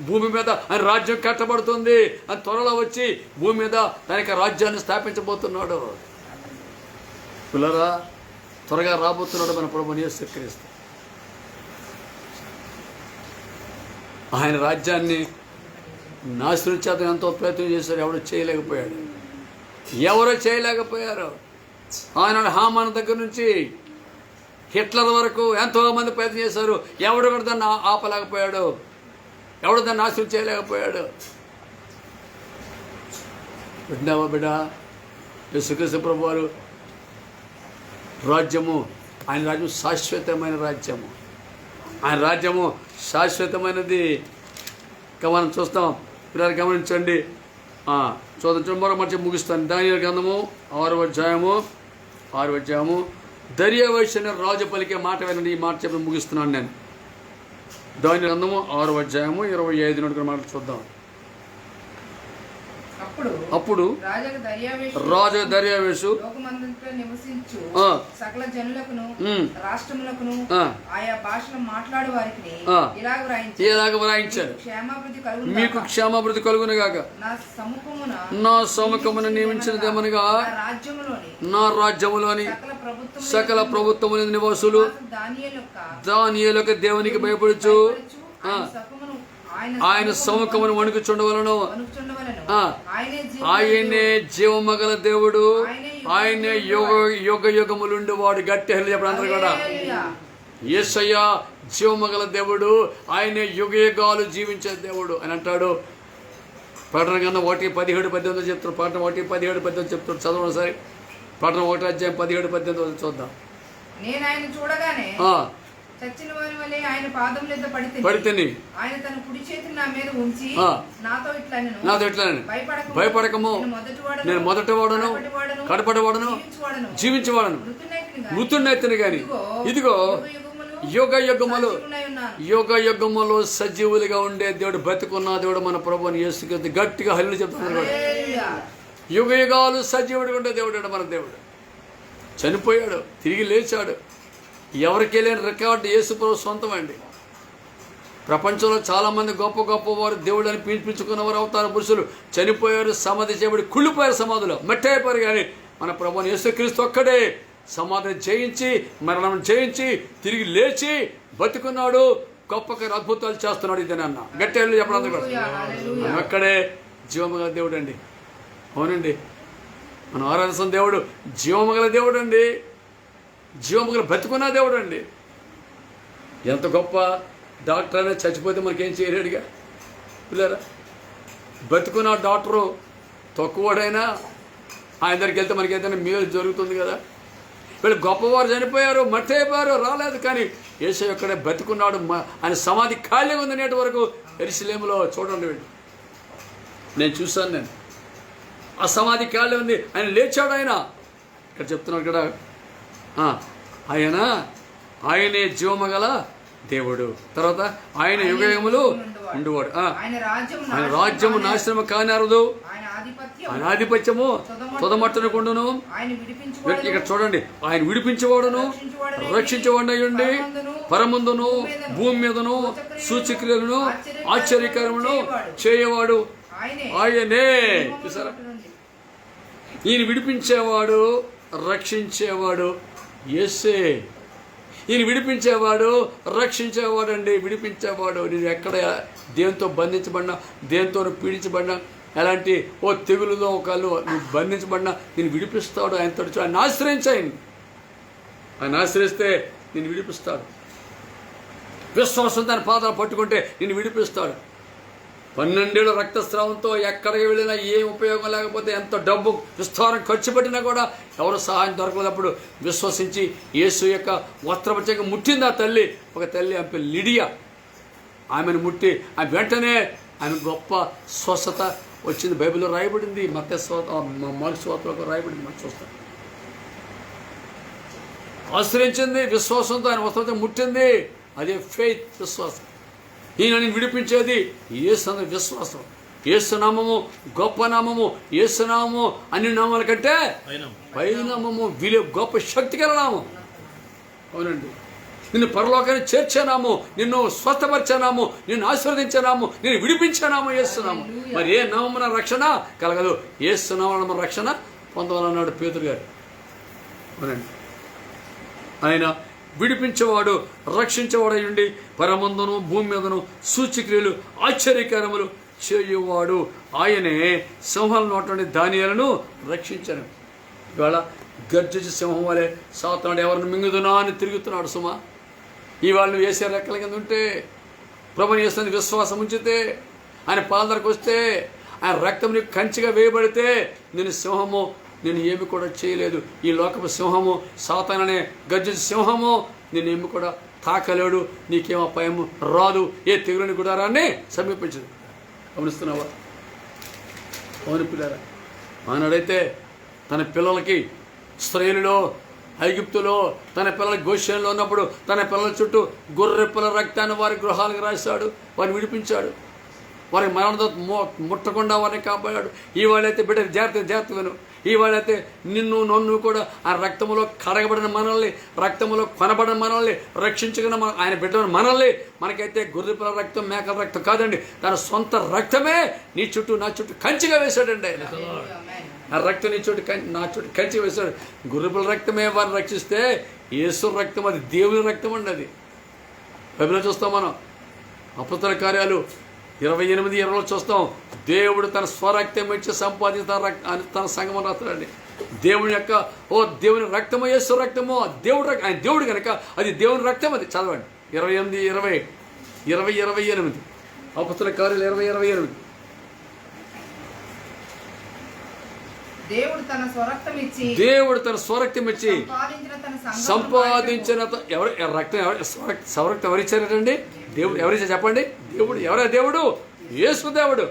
భూమి మీద ఆయన రాజ్యం కట్టబడుతుంది. ఆయన త్వరలో వచ్చి భూమి మీద తన యొక్క రాజ్యాన్ని స్థాపించబోతున్నాడు. పిల్లరా, త్వరగా రాబోతున్నాడు మన ప్రభువుని యేసుక్రీస్తు. ఆయన రాజ్యాన్ని నాశనం చేత ఎంతో ప్రయత్నం చేశారు, ఎవరు చేయలేకపోయారు. ఆయన హామాన్ దగ్గర నుంచి హిట్లర్ వరకు ఎంతోమంది ప్రయత్నం చేశారు, ఎవడు కూడా దాన్ని ఆపలేకపోయాడు, ఎవడు దాన్ని నాశనం చేయలేకపోయాడు. విన్నావా బిడ్డ? యేసుక్రీస్తు ప్రభు వారు రాజ్యము, ఆయన రాజ్యం శాశ్వతమైన రాజ్యము. ఆయన రాజ్యము శాశ్వతమైనది. మనం చూస్తాం. పిల్లలు గమనించండి. చూద్దాం, మరో మంచి ముగిస్తాను. దానియేలు గ్రంథము 6వ అధ్యాయము దర్యావేషు అనే రాజు పలికే మాట వినండి. ఈ మాట చెప్పి ముగిస్తున్నాను నేను. దానియేలు గ్రంథము 6వ అధ్యాయము 25 నుండి మాటలు చూద్దాం. అప్పుడు రాజు దర్యావేషు సకల జనులకును రాష్ట్రములకును ఆయా భాషలు మాట్లాడే వారికి ఇలాగ వ్రాయించారు. మీకు క్షేమాభివృద్ధి కలుగును గాక. నా సముఖమున నియమించినదేమనగా నా రాజ్యములోని సకల ప్రభుత్వముల నివాసులు దానియేలు యొక్క దేవునికి భయపడుచు ఆయన సముఖమును వణుకుచుండవలను. ఆయనే జీవమగల దేవుడు, ఆయనే యుగ యుగములుండి వాడు. గట్టి హల్లు చెప్పండి అందరూ కూడా. యేసయ్య జీవమగల దేవుడు, ఆయనే యుగ యుగాలు జీవించే దేవుడు అని అంటాడు. ప్రకటన గ్రంథం 1:17-18 చెప్తాడు. ప్రకటన 1:17-18 చెప్తాడు. చదవండి సరే. ప్రకటన 1:17-18 చూద్దాం. నేను ఆయన చూడగానే ఆ, చచ్చిన వారి వలె ఆయన పాదం మీద పడితేని ఆయన తన కుడి చేతిని నా మీద ఉంచి ఆ, నాతో నాతో ఇట్లానే భయపడకము, నేను మొదటి వాడను, కడపటి వాడను, జీవించేవాడను, మృతున్నెత్తిని గాని ఇదిగో యుగ యుగములు సజీవులుగా ఉండే దేవుడు, బతికున్న దేవుడు మన ప్రభువుని యేసుక్రీస్తు. గట్టిగా హల్లు చెప్తున్నాడు. యుగ యుగాలు సజీవుడిగా ఉండే దేవుడు మన దేవుడు. చనిపోయాడు, తిరిగి లేచాడు. ఎవరికి లేని రికార్డు యేసు ప్రభు సొంతం అండి. ప్రపంచంలో చాలామంది గొప్ప గొప్ప వారు దేవుడు అని పిలిపించుకున్నవారు అవతార పురుషులు చనిపోయారు, సమాధి చేయబడి కుళ్ళిపోయారు, సమాధిలో మట్టయిపోయారు. కానీ మన ప్రభువుని యేసుక్రీస్తు ఒక్కడే సమాధిని జయించి, మరణం జయించి, తిరిగి లేచి బతుకున్నాడు, గొప్ప అద్భుతాలు చేస్తున్నాడు. ఇదేనన్న గట్టెళ్ళు చెప్పడం అక్కడే జీవమగల దేవుడు అండి. అవునండి, మనం ఆరాధిస్తున్న దేవుడు జీవమగల దేవుడు అండి. జీవమగల బతుకున్న దేవుడు అండి. ఎంత గొప్ప డాక్టర్ అయినా చచ్చిపోతే మనకేం చేయలేడుగా పిల్లరా. బతుకున్న డాక్టరు తక్కువడైనా ఆయన దగ్గరికి వెళ్తే మనకి ఏదైనా మేలు జరుగుతుంది కదా. వీళ్ళు గొప్పవారు చనిపోయారు, మట్టి అయిపోయారు, రాలేదు. కానీ యేసు ఒక్కడే బతుకున్నాడు. ఆయన సమాధి ఖాళీగా ఉంది నేటి వరకు యెరూషలేములో. చూడండి వీళ్ళు, నేను చూశాను. నేను ఆ సమాధి ఖాళీ ఉంది. ఆయన లేచాడు. ఆయన ఇక్కడ చెప్తున్నాడు ఇక్కడ, ఆయనే జీవమగల దేవుడు. తర్వాత ఆయన యుగములు ఉండేవాడు. ఆయన రాజ్యము నాశనము కానరదు, ఆయన ఆధిపత్యము తుదమట్టునకుండును. ఇక్కడ చూడండి, ఆయన విడిపించేవాడును, రక్షించేవాడు అయ్యుండి పరమందును భూమి మీదను సూచక్రియలను ఆశ్చర్యకరమును చేయవాడు ఆయనే. చూసారా, ఈయన విడిపించేవాడు, రక్షించేవాడు యేసే. ఈయన విడిపించేవాడు, రక్షించేవాడు అండి. విడిపించేవాడు. నేను ఎక్కడ దేంతో బంధించబడినా, దేంతో పీడించబడినా, ఎలాంటి తెగులులో ఒకళ్ళు నువ్వు బంధించబడినా నేను విడిపిస్తాడు. ఆయనతో ఆయన ఆశ్రయించాయని, ఆయన ఆశ్రయిస్తే నేను విడిపిస్తాడు. విశ్వాసం దాని పాదాలు పట్టుకుంటే నేను విడిపిస్తాడు. 12 ఏళ్ళ రక్తస్రావంతో ఎక్కడికి వెళ్ళినా ఏం ఉపయోగం లేకపోతే, ఎంత డబ్బు విస్తారం ఖర్చు పెట్టినా కూడా ఎవరు సహాయం దొరకలేనప్పుడు విశ్వసించి యేసు యొక్క వస్త్రపంచంగా ముట్టింది ఆ తల్లి. ఒక తల్లి ఆమె లిడియా. ఆమెను ముట్టి ఆమె వెంటనే ఆమె గొప్ప స్వస్థత వచ్చింది. బైబిల్లో రాయబడింది. మార్కు సువార్తలో రాయబడింది. మనం చూస్తాం. ఆశ్రయించింది, విశ్వాసంతో ఆయన వస్త్రపంచం ముట్టింది. అదే ఫెయిత్, విశ్వాసం. ఈయనని విడిపించేది యేసు అన్న విశ్వాసం. యేసు నామము గొప్ప నామము. యేసు నామము అన్ని నామాల కంటే పై నామము, గొప్ప శక్తి గల నామం. అవునండి, నిన్ను పరలోకాన్ని చేర్చానాము, నిన్ను స్వస్థపరిచానాము, నిన్ను ఆశీర్వదించానాము, నిన్ను విడిపించానాము యేసునాము. మరి ఏ నామమున రక్షణ కలగదు? యేసు నామమున రక్షణ పొందవాలన్నాడు పేతురు గారు. అవునండి, ఆయన విడిపించేవాడు, రక్షించేవాడు అయ్యుండి పరమందును భూమి మీదను సూచక్రియలు ఆశ్చర్యకరములు చేయువాడు ఆయనే. సింహాల నోటి దానియాలను రక్షించాను. ఇవాళ గర్జించి సింహం వలె సాతానుడు ఎవరిని మింగుదునా అని తిరుగుతున్నాడు సుమా. ఇవాళ నువ్వు వేసే రెక్కల కింద ఉంటే, ప్రభుని యేసుని విశ్వాసం ఉంచితే, ఆయన పాదరకు వస్తే, ఆయన రక్తం నీకు కంచిగా వేయబడితే నేను సింహము నేను ఏమి కూడా చేయలేదు. ఈ లోకపు సింహము, సాతాననే గర్జించే సింహము నేను ఏమి కూడా తాకలేడు. నీకేం అపాయము రాదు. ఏ తెగులని గుడారాన్ని సమీపించదు. గమనిస్తున్నావా? అవును పిల్లరా, ఆనాడైతే తన పిల్లలకి ఇశ్రాయేలులో, ఐగుప్తులో తన పిల్లలకి గోషేన్లో ఉన్నప్పుడు తన పిల్లల చుట్టూ గొర్రె పిల్లల రక్తాన్ని వారి గృహాలకు రాశాడు. వారిని విడిపించాడు. వారికి మరణంతో ముట్టకుండా వారిని కాపాడాడు. ఇవాళైతే బిడ్డ జాగ్రత్త విను. ఇవాళైతే నిన్ను నన్ను కూడా ఆ రక్తములో కడగబడిన మనల్ని, రక్తములో కొనబడిన మనల్ని, రక్షించుకున్న ఆయన బిడ్డ మనల్ని, మనకైతే గొర్రె పిల్లల రక్తం, మేకల రక్తం కాదండి, తన సొంత రక్తమే నీ చుట్టూ నా చుట్టూ కంచిగా వేశాడండి ఆయన. ఆ రక్తం నీ చుట్టూ నా చుట్టూ కంచిగా వేశాడు. గొర్రె పిల్లల రక్తమే వారిని రక్షిస్తే యేసు రక్తం అది దేవుని రక్తం అండి. అది బైబిల్లో చూస్తాం మనం. అపొస్తలుల కార్యాలు 28:20 చూస్తాం. దేవుడు తన స్వరక్తం ఇచ్చి సంపాదించిన తన సంగమం రాస్తాడండి. దేవుని యొక్క దేవుని రక్తము, యేసు రక్తము, దేవుడు ఆయన దేవుడు కనుక అది దేవుని రక్తం. అది చదవండి 28:20 అపొస్తలుల కార్యాలు 20:28. దేవుడు తన స్వరక్తం ఇచ్చి సంపాదించిన ఎవరు రక్తం స్వరక్తం ఎవరిచ్చారండి? దేవుడు ఎవరిచ్చారు చెప్పండి? దేవుడు. ఎవరా దేవుడు? యేసు దేవుడు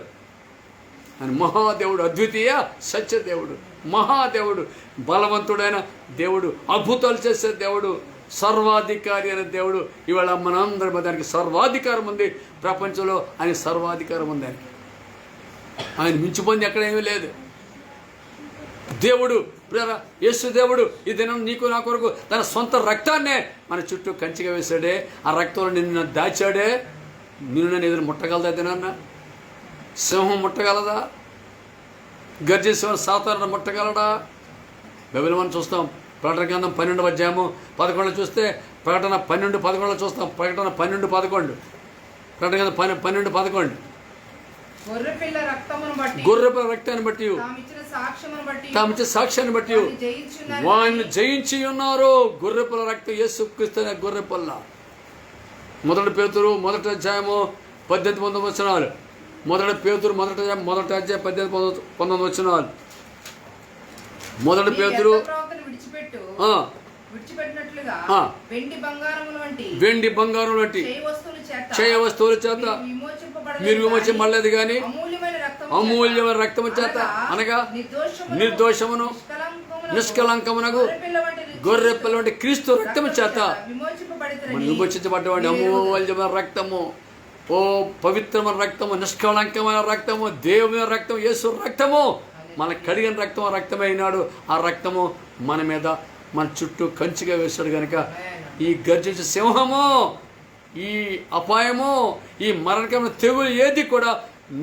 అని మహాదేవుడు, అద్వితీయ సత్యదేవుడు, మహాదేవుడు, బలవంతుడైన దేవుడు, అద్భుతాలు చేసే దేవుడు, సర్వాధికారి అయిన దేవుడు. ఇవాళ మనందరి దానికి సర్వాధికారం ఉంది. ప్రపంచంలో ఆయన సర్వాధికారం ఉంది. ఆయన మించిపోయింది ఎక్కడేమీ లేదు. దేవుడు యేసు దేవుడు ఈ దినం నీకు నా కొరకు తన సొంత రక్తాన్నే మన చుట్టూ కంచిగా వేశాడే. ఆ రక్తంలో నిన్ను దాచాడే. నిన్ను నేను ఎదురు ముట్టగలదా? దినాన్న సింహం ముట్టగలదా? గర్జించిన సాతాను ముట్టగలడా? బైబిల్ మనం చూస్తాం. ప్రకటన గ్రంథం 12వ అధ్యాయము 11 చూస్తే, ప్రకటన 12:11 చూస్తాం. ప్రకటన 12:11, ప్రకటన గ్రంథం 12:11. గొర్రెపిల్ల రక్తాన్ని బట్టి తాము ఇచ్చిన సాక్ష్యాన్ని బట్టి వారిని జయించి ఉన్నారు. గొర్రెపిల్ల రక్తం, యేసుక్రీస్తు అనే గొర్రెపిల్ల. 1 పేతురు 1వ అధ్యాయము 18-19 వచనాలు. 1 పేతురు 1వ అధ్యాయం 18-19 వచనాలు. 1 పేతురు వెండి బంగారం వంటి చేయ వస్తువుల చేత మీరు విమోచింపబడలేదు కానీ అమూల్యమైన రక్తము చేత, అనగా నిర్దోషమును నిష్కలంకమునకు గొర్రెపిల్ల వంటి క్రీస్తు రక్తము చేత మనం విమోచించబడ్డవాడి అమూల్యమైన రక్తము. ఓ పవిత్రమైన రక్తము, నిష్కలంకమైన రక్తము, దేవుని రక్తం, యేసు రక్తము, మన కడిగిన రక్తం. ఆ రక్తమే అయినాడు. ఆ రక్తము మన మీద, మన చుట్టూ కంచిగా వేశాడు కనుక ఈ గర్జించే సింహము, ఈ అపాయము, ఈ మరణకమైన తెగులు ఏది కూడా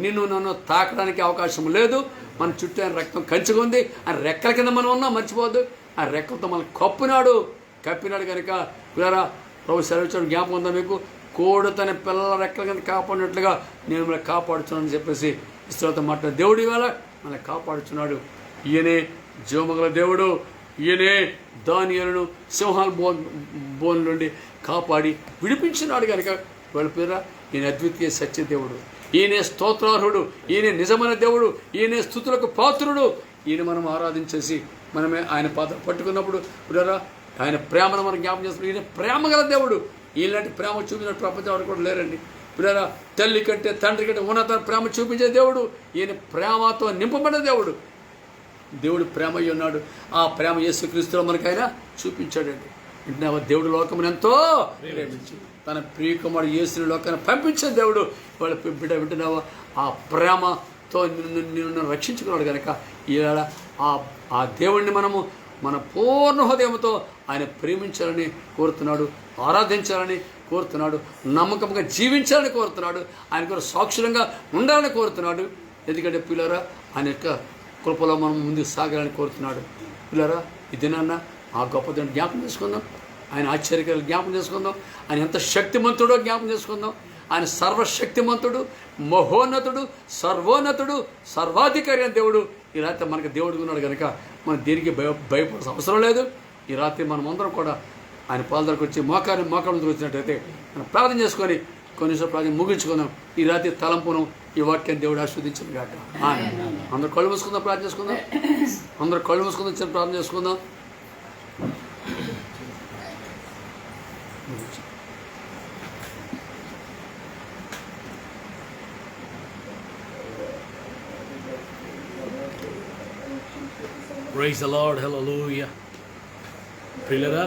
నిన్ను నన్ను తాకడానికి అవకాశం లేదు. మన చుట్టూ ఆయన రక్తం కంచిగా ఉంది. ఆ రెక్కల కింద మనం ఉన్నాం, మర్చిపోవద్దు. ఆ రెక్కలతో మనం కప్పినాడు కనుక పిల్లరా ప్రభు సెలవిచ్చాడు. జ్ఞాపకం ఉందా మీకు? కోడు తన పిల్లల రెక్కల కింద కాపాడినట్లుగా నేను మనల్ని కాపాడుతున్నానని చెప్పేసి ఇస్రాయేలుతో మాట్లాడిన దేవుడు ఇవాళ మనల్ని కాపాడుతున్నాడు. ఈయనే జీవమగల దేవుడు. ఈయనే దానియేలును సింహాల బోన్ నుండి కాపాడి విడిపించినాడు కనుక వాళ్ళ పేర ఈయన అద్వితీయ సత్యదేవుడు. ఈయనే స్తోత్రార్హుడు. ఈయనే నిజమైన దేవుడు. ఈయనే స్తుతులకు పాత్రుడు. ఈయన మనం ఆరాధించేసి మనమే ఆయన పాత్ర పట్టుకున్నప్పుడు పిల్లరా ఆయన ప్రేమను మనం జ్ఞాపకం చేస్తున్నాం. ఈయన ప్రేమ గల దేవుడు. ఇలాంటి ప్రేమ చూపించిన ప్రపంచం వాడు కూడా లేరండి పిల్లరా. తల్లి కంటే తండ్రి కంటే ఉన్నత ప్రేమ చూపించే దేవుడు. ఈయన ప్రేమతో నింపబడిన దేవుడు. దేవుడు ప్రేమ అయి ఉన్నాడు. ఆ ప్రేమ యేసుక్రీస్తులో మనకైనా చూపించాడండి. వింటున్నావా? దేవుడు లోకమును ఎంతో ప్రేమించి తన ప్రియకుమారుడు యేసుని లోకాన్ని పంపించిన దేవుడు వాళ్ళ బిడ్డ. వింటున్నావా? ఆ ప్రేమతో నిన్ను రక్షించుకున్నాడు కనుక ఈవేళ ఆ దేవుణ్ణి మనము మన పూర్ణ హృదయంతో ఆయన ప్రేమించాలని కోరుతున్నాడు, ఆరాధించాలని కోరుతున్నాడు, నమ్మకంగా జీవించాలని కోరుతున్నాడు, ఆయన కూడా సాక్షులంగా ఉండాలని కోరుతున్నాడు. ఎందుకంటే పిల్లరా ఆయన యొక్క కృపలో మనం ముందుకు సాగాలని కోరుతున్నాడు. పిల్లరా ఈ దినాన్న ఆ గొప్ప దేవుని జ్ఞాపకం చేసుకుందాం. ఆయన ఆశ్చర్యకాలు జ్ఞాపకం చేసుకుందాం. ఆయన ఎంత శక్తిమంతుడో జ్ఞాపకం చేసుకుందాం. ఆయన సర్వశక్తిమంతుడు, మహోన్నతుడు, సర్వోన్నతుడు, సర్వాధికారి అయిన దేవుడు. ఈ రాత్రి మనకు దేవుడికి ఉన్నాడు కనుక మనం దేనికి భయపడాల్సిన అవసరం లేదు. ఈ రాత్రి మనం అందరం కూడా ఆయన పాలదరకు వచ్చి మోకాళ్ళ వచ్చినట్టయితే మనం ప్రార్థన చేసుకొని కొన్నిసార్లు ప్రార్థన ముగించుకుందాం. ఈ రాత్రి తలంపును ఈ వాక్యాన్ని దేవుడు ఆస్వాదించను కాక. అందరు కళ్ళు మూసుకుందాం, ప్రార్థన చేసుకుందాం. అందరు కళ్ళు మూసుకుందాం, చిన్న ప్రార్థన చేసుకుందాం. ప్రైజ్ ది లార్డ్, హల్లెలూయా. ప్రియులరా,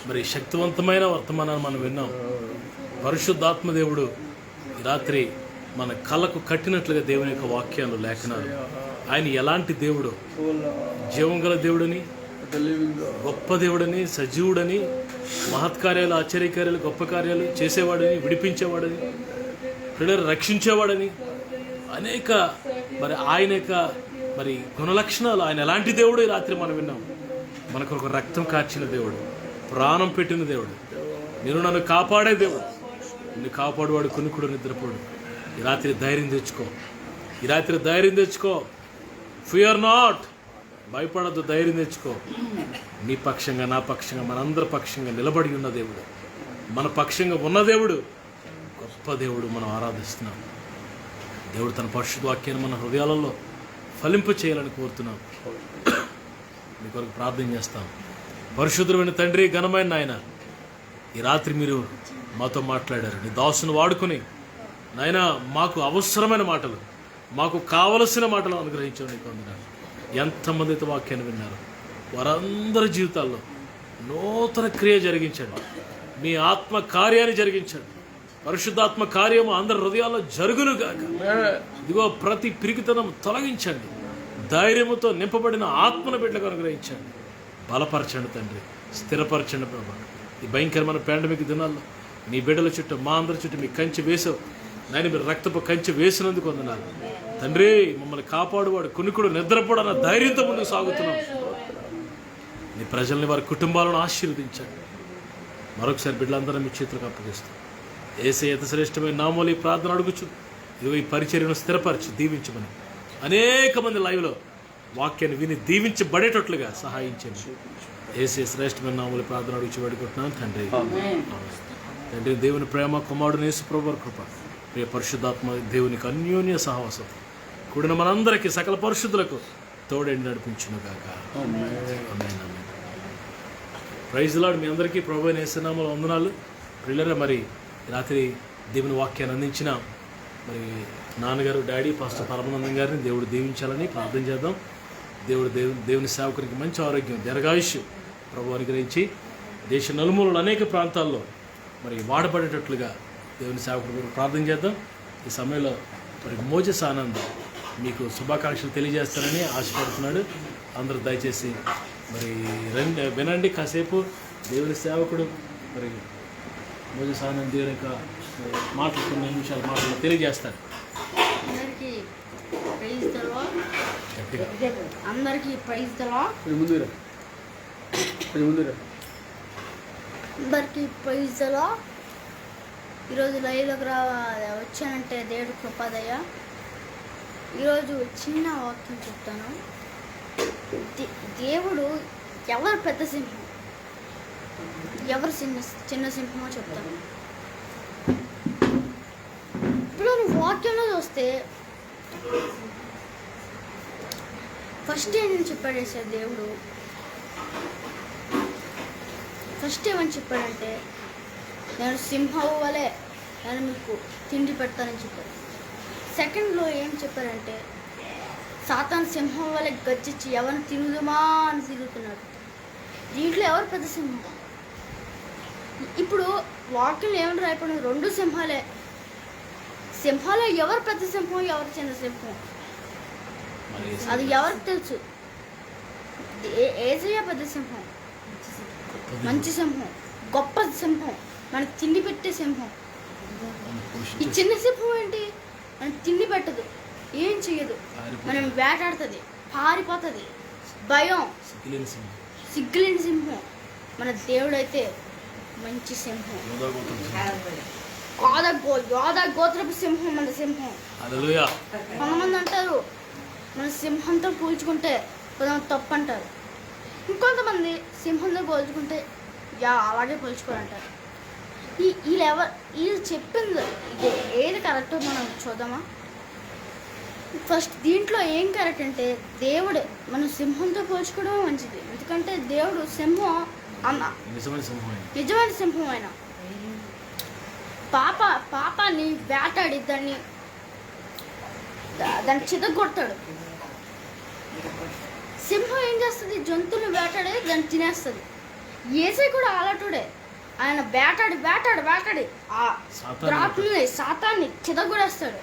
మరి శక్తివంతమైన వర్తమానాన్ని మనం విన్నాం. పరిశుద్ధాత్మ దేవుడు ఈ రాత్రి మన కళ్ళకు కట్టినట్లుగా దేవుని యొక్క వాక్యాలు, లేఖనాలు, ఆయన ఎలాంటి దేవుడు, జీవం గల దేవుడని, గొప్ప దేవుడని, సజీవుడని, మహత్కార్యాలు, ఆశ్చర్యకార్యాలు, గొప్ప కార్యాలు చేసేవాడని, విడిపించేవాడని, ప్రియులరా రక్షించేవాడని, అనేక మరి ఆయన యొక్క మరి గుణలక్షణాలు, ఆయన ఎలాంటి దేవుడు ఈ రాత్రి మనం విన్నాం. మనకు ఒక రక్తం కార్చిన దేవుడు, ప్రాణం పెట్టిన దేవుడు, నేను నన్ను కాపాడే దేవుడు. నిన్ను కాపాడువాడు కొనుక్కుడు నిద్రపోడు. ఈ రాత్రి ధైర్యం తెచ్చుకో. ఈ రాత్రి ధైర్యం తెచ్చుకో. ఫియర్ నాట్, భయపడద్దు, ధైర్యం తెచ్చుకో. నీ పక్షంగా, నా పక్షంగా, మనందరి పక్షంగా నిలబడి ఉన్న దేవుడు, మన పక్షంగా ఉన్న దేవుడు, గొప్ప దేవుడు మనం ఆరాధిస్తున్నాం. దేవుడు తన పరిశుద్ధ వాక్యాన్ని మన హృదయాలలో ఫలింప చేయాలని కోరుతున్నాం. మీ కొరకు ప్రార్థన చేస్తాం. పరిశుద్ధమైన తండ్రి, ఘనమైన నాయన, ఈ రాత్రి మీరు మాతో మాట్లాడారు. నీ దాసును వాడుకొని నాయన మాకు అవసరమైన మాటలు, మాకు కావలసిన మాటలు అనుగ్రహించండి. నీకు వందనాలు. ఎంతమంది అయితే వాక్యాన్ని విన్నారు వారందరి జీవితాల్లో నూతన క్రియ జరిగించండి. మీ ఆత్మ కార్యాన్ని జరిగించండి. పరిశుద్ధాత్మ కార్యము అందరి హృదయాల్లో జరుగును గాక. ఇదిగో ప్రతి పిరికితనం తొలగించండి. ధైర్యముతో నింపబడిన ఆత్మను బిడ్డలకు అనుగ్రహించండి. బలపరచండి తండ్రి, స్థిరపరచండి ప్రభా. ఈ భయంకరమైన పాండమిక్ దినాల్లో మీ బిడ్డల చుట్టూ, మా అందరి చుట్టూ మీ కంచె వేసావు నాయన. మీరు రక్తపు కంచె వేసినందుకు వందనాలు తండ్రి. మమ్మల్ని కాపాడువాడు కునికుడు నిద్రపోడు అన్న ధైర్యంతో ముందుకు సాగుతున్నాం. నీ ప్రజల్ని, వారి కుటుంబాలను ఆశీర్వదించండి. మరొకసారి బిడ్డలందరూ మీ చేతులకు అప్పగిస్తాం. యేసయ్య అతి శ్రేష్టమైన నామములో ఈ ప్రార్థన అడుగుచు ఈ పరిచర్యను స్థిరపరిచి దీవించమని అనేక మంది లైవ్లో వాక్యాన్ని విని దీవించబడేటట్లుగా సహాయించండి. యేసయ్య శ్రేష్టమైన నామములో ప్రార్థన అడుగుచు వేడుకుంటున్నాను తండ్రి. తండ్రి, దేవుని ప్రేమ, కుమారుడు యేసు ప్రభువు కృప, ప్రియ పరిశుద్ధాత్మ దేవునికి అన్యోన్య సహవాసం కూడిన మనందరికీ సకల పరిశుద్ధులకు తోడేండి నడిపించును గాక. ఆమేన్. Praise lord. మీ అందరికీ ప్రభువైన యేసు నామములో వందనాలు. ప్రియులారా, మరి రాత్రి దేవుని వాక్యాన్ని అందించిన మరి నాన్నగారు, డాడీ పాస్టర్ పరమానందం గారిని దేవుడు దీవించాలని ప్రార్థన చేద్దాం. దేవుని సేవకునికి మంచి ఆరోగ్యం, దీర్ఘాయుష్యు ప్రభు అనుగ్రహించి దేశ నలుమూలలు అనేక ప్రాంతాల్లో మరి వాడబడేటట్లుగా దేవుని సేవకుడు ప్రార్థన చేద్దాం. ఈ సమయంలో మరి మోజెస్ ఆనంద్ మీకు శుభాకాంక్షలు తెలియజేస్తారని ఆశపడుతున్నాడు. అందరూ దయచేసి మరి వినండి కాసేపు. దేవుని సేవకుడు మరి మోజెస్ ఆనంద్ దేవుని యొక్క మాటలు, కొన్ని నిమిషాల మాటలు తెలియజేస్తాడు. అందరికీ ప్రైజ్ ద లార్డ్. అందరికీ ప్రైజ్ ద లార్డ్. అందరికీ ప్రైజ్ ద లార్డ్. ఈరోజు లైవ్లోకి వచ్చానంటే దేవుడు కృపదయ. ఈరోజు చిన్న వాక్యం చెప్తాను. దేవుడు ఎవరు పెద్ద సింహం, ఎవరు చిన్న సింహమో చెప్తాను. ఇప్పుడు నువ్వు వాక్యంలో చూస్తే ఫస్ట్ ఏమని చెప్పాడు సార్ దేవుడు? ఫస్ట్ ఏమని చెప్పాడంటే, నేను సింహం వలె నేను మీకు తిండి పెడతానని చెప్పాడు. సెకండ్లో ఏం చెప్పారంటే, సాతాను సింహం వలె గర్జించి ఎవరిని తిరుగుదామా అని తిరుగుతున్నాడు. దీంట్లో ఎవరు పెద్ద సింహం? ఇప్పుడు వాక్యంలో ఏమని రాయపడి, రెండు సింహాలే. సింహాలే ఎవరు పెద్ద సింహం, ఎవరు చిన్న సింహం అది ఎవరికి తెలుసు? యేసయ్య పెద్ద సింహం, మంచి సింహం, గొప్ప సింహం, మనకి తిండి పెట్టే సింహం. ఈ చిన్న సింహం ఏంటి? మనకి తిండి పెట్టదు, ఏం చెయ్యదు, మనం వేటాడుతుంది, పారిపోతుంది, భయం, సిగ్గులేని సింహం. మన దేవుడైతే మంచి సింహం, యోధ గోత్రపు సింహం మన సింహం. కొంతమంది అంటారు మన సింహంతో పోల్చుకుంటే కొంతమంది తప్పు అంటారు. ఇంకొంతమంది సింహంతో పోల్చుకుంటే అలాగే పోల్చుకోరంటారు. వీళ్ళు చెప్పింది ఏది కరెక్టో మనం చూద్దామా? ఫస్ట్ దీంట్లో ఏం కరెక్ట్ అంటే, దేవుడు మనం సింహంతో పోల్చుకోవడం మంచిది. ఎందుకంటే దేవుడు సింహం అన్న నిజమైన సింహం అయినా పాపాన్ని వేటాడి దాన్ని చితగొడతాడు. సింహం ఏం చేస్తుంది? జంతువుని వేటాడి దాన్ని తినేస్తుంది. యేసయ్య కూడా అలాంటిడే. ఆయన వేటాడి ఆ రాత్రుల్ని, సాతాన్ని చితగొడేస్తాడు.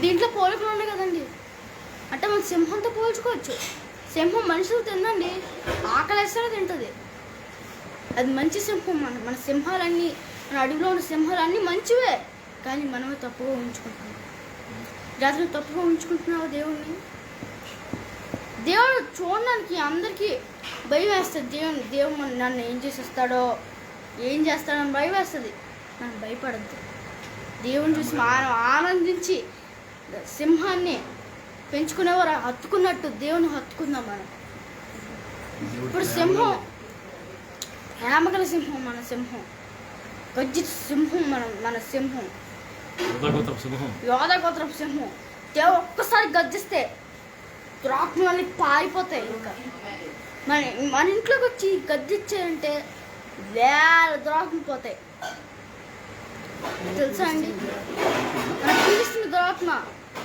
దీంట్లో పోలికలు ఉన్నాయి కదండి. అంటే మనం సింహంతో పోల్చుకోవచ్చు. సింహం మనుషులు తినండి, ఆకలేస్తేనే తింటుంది. అది మంచి సింహం. మన సింహాలన్నీ, మన అడవిలో ఉన్న సింహాలన్నీ మంచివే, కానీ మనమే తప్పుగా ఉంచుకుంటున్నాం. రాత్రి తప్పుగా ఉంచుకుంటున్నావు దేవుడిని. దేవుడు చూడడానికి అందరికీ భయం వేస్తుంది. దేవుడు నన్ను ఏం చేసేస్తాడో, ఏం చేస్తాడని భయం వేస్తుంది. నన్ను భయపడద్దు. దేవుని చూసి మనం ఆనందించి సింహాన్ని పెంచుకునేవారు హత్తుకున్నట్టు దేవుని హత్తుకుందాం మనం. ఇప్పుడు సింహం, ప్రేమగల సింహం మన సింహం, గర్జిత సింహం మన సింహం, యోధగోత్రపు సింహం. దేవుడు ఒక్కసారి గర్జిస్తే ద్రాక్షలు అన్నీ పారిపోతాయి. ఇంకా మన మన ఇంట్లోకి వచ్చి గద్దిచ్చారంటే వేల ద్రాక్షలు పోతాయి. తెలుసా అండి? మనం పీడిస్తున్న ద్రాక్ష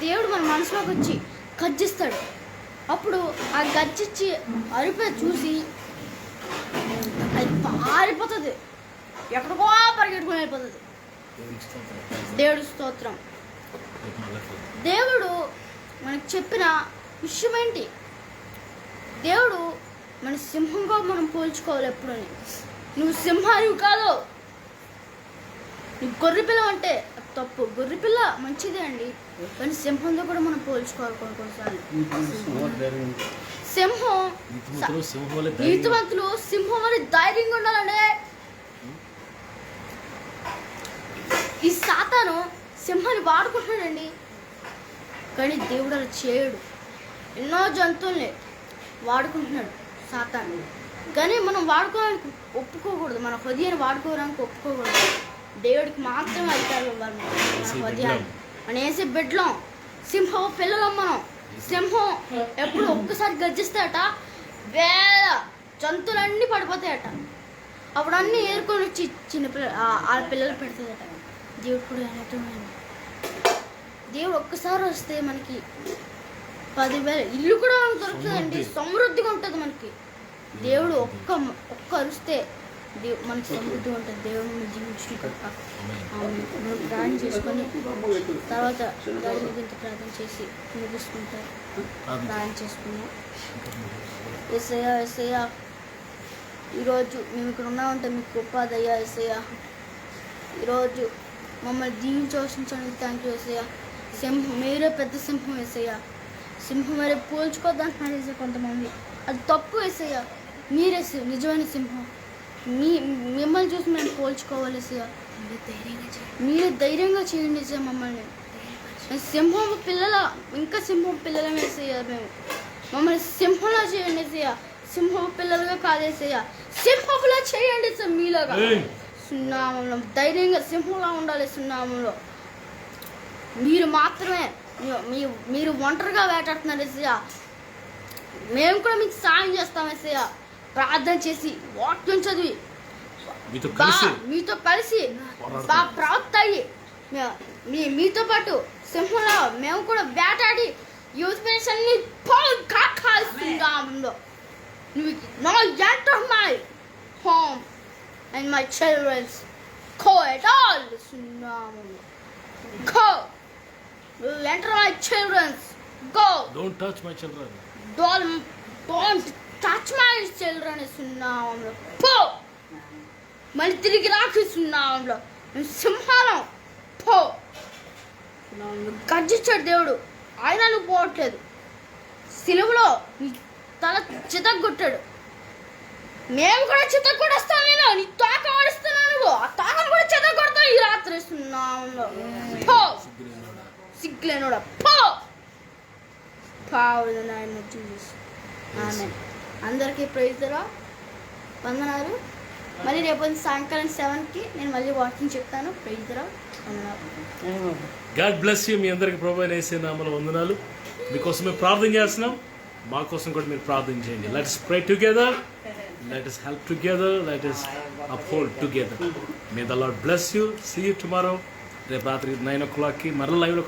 దేవుడు మన మనసులోకి వచ్చి గర్జిస్తాడు. అప్పుడు ఆ గర్జిచ్చి అరిపే చూసి అది పారిపోతుంది, ఎక్కడికో పరిగెట్టుకుని వెళ్ళిపోతుంది. దేవుడి స్తోత్రం. దేవుడు మనకు చెప్పిన విషయం ఏంటి? దేవుడు మన సింహంగా మనం పోల్చుకోవాలి ఎప్పుడు. నువ్వు సింహానివి కాదు, నీకు గొర్రెపిల్ల అంటే తప్పు. గొర్రెపిల్ల మంచిదే అండి, కానీ సింహంతో కూడా మనం పోల్చుకోవాలి కొన్నిసార్లు. నీతిమంతులు సింహం అని ధైర్యంగా ఉండాలండి. ఈ సాతాను సింహాన్ని వాడుకుంటున్నాడండి, కానీ దేవుడు అలా చేయడు. ఎన్నో జంతువుల్ని వాడుకుంటున్నాడు సాతాను, కానీ మనం వాడుకోవడానికి ఒప్పుకోకూడదు. మన హృదయాన్ని వాడుకోవడానికి ఒప్పుకోకూడదు. దేవుడికి మాత్రమే అధికారం ఇవ్వాలి. మన హృదయాన్ని మనం వేసే బిడ్డలం, సింహం పిల్లలం. మనం సింహం ఎప్పుడు ఒక్కసారి గర్జిస్తాయట, వేల జంతువులన్నీ పడిపోతాయట. అప్పుడు అన్నీ ఏరుకొని వచ్చి ఆ పిల్లలు పెడతాయట. దేవుడు కూడా అనేటండి, దేవుడు ఒక్కసారి వస్తే మనకి 10,000 ఇల్లు కూడా మనకు దొరుకుతుందండి, సమృద్ధిగా ఉంటుంది మనకి. దేవుడు ఒక్క అరుస్తే మనకి సమృద్ధిగా ఉంటుంది. దేవుడిని జీవించుకుంటా మనం ప్రార్థన చేసుకొని తర్వాత దాని గురించి ప్రార్థన చేసి ముగిసుకుంటారు. ప్రార్థన చేసుకున్నాం. యేసయ్యా యేసయ్యా, ఈరోజు మేము ఇక్కడ ఉన్నామంటే మీకు గొప్ప దయ్యా యేసయ్యా. ఈరోజు మమ్మల్ని దీవించవలసించండి. థ్యాంక్ యూ యేసయ్యా. సింహం మీరే పెద్ద సింహం యేసయ్యా. సింహం మరే పోల్చుకోద్దంటున్నారు యేసయ్యా కొంతమంది, అది తప్పు యేసయ్యా. మీరే నిజమైన సింహం. మిమ్మల్ని చూసి మేము పోల్చుకోవాలి యేసయ్యా. మీరే ధైర్యంగా చేయండి యేసయ్యా మమ్మల్ని. సింహం పిల్లల ఇంకా సింహం పిల్లలం యేసయ్యా. మేము మమ్మల్ని సింహంలా చేయండి యేసయ్యా. సింహం పిల్లలుగా కాదేసయ్యా, సింహంలా చేయండి సార్. మీలాగా సున్నామంలో ధైర్యంగా సింహంలా ఉండాలి. సున్నామంలో మీరు మాత్రమే మీరు ఒంటరిగా వేటాడుతున్నారు యేసయ్యా. మేము కూడా మీకు సాయం చేస్తాం యేసయ్యా. ప్రార్థన చేసి వాక్యం చదివి మీతో కలిసి ప్రవక్త అయ్యి మీతో పాటు సింహంలో మేము కూడా వేటాడి యూత్ అన్ని కాల్చున్నాము. No enter my home and my children's go at all. Go. You enter my children's. Go. Don't touch my children. Don't touch my children. సున్నామంలో పో. మళ్ళీ తిరిగి రాకి సున్నామంలో సింహాలం పో. గర్జించాడు దేవుడు, ఆయన నువ్వు పోవట్లేదు. సిలువలో తల చితగొట్టాడు. మేము కూడా చితగొడేస్తాను. నేను నీ తోక వాడిస్తున్నాను, నువ్వు ఆ తోకను కూడా చితగొడతావు ఈ రాత్రి సున్నామంలో పో. సిగ్గులేనోడా పో. అందరికీ ప్రైజ్లో వందనాలు. మళ్ళీ రేపు సాయంకాలం 7కి నేను మళ్ళీ వాకింగ్ చెప్తాను. ప్రైజ్లో వందనాలు. God bless you. మీ అందరికి ప్రభువైన యేసు నామములో వందనాలు. మీకోసమే ప్రార్థన చేస్తున్నాం, మా కోసం కూడా మీరు ప్రార్థన చేయండి. Let's pray together, let us help together, let us uphold together. May the Lord bless you. See you tomorrow. రేపు రాత్రి 9 o'clockకి మరలా లైవ్లో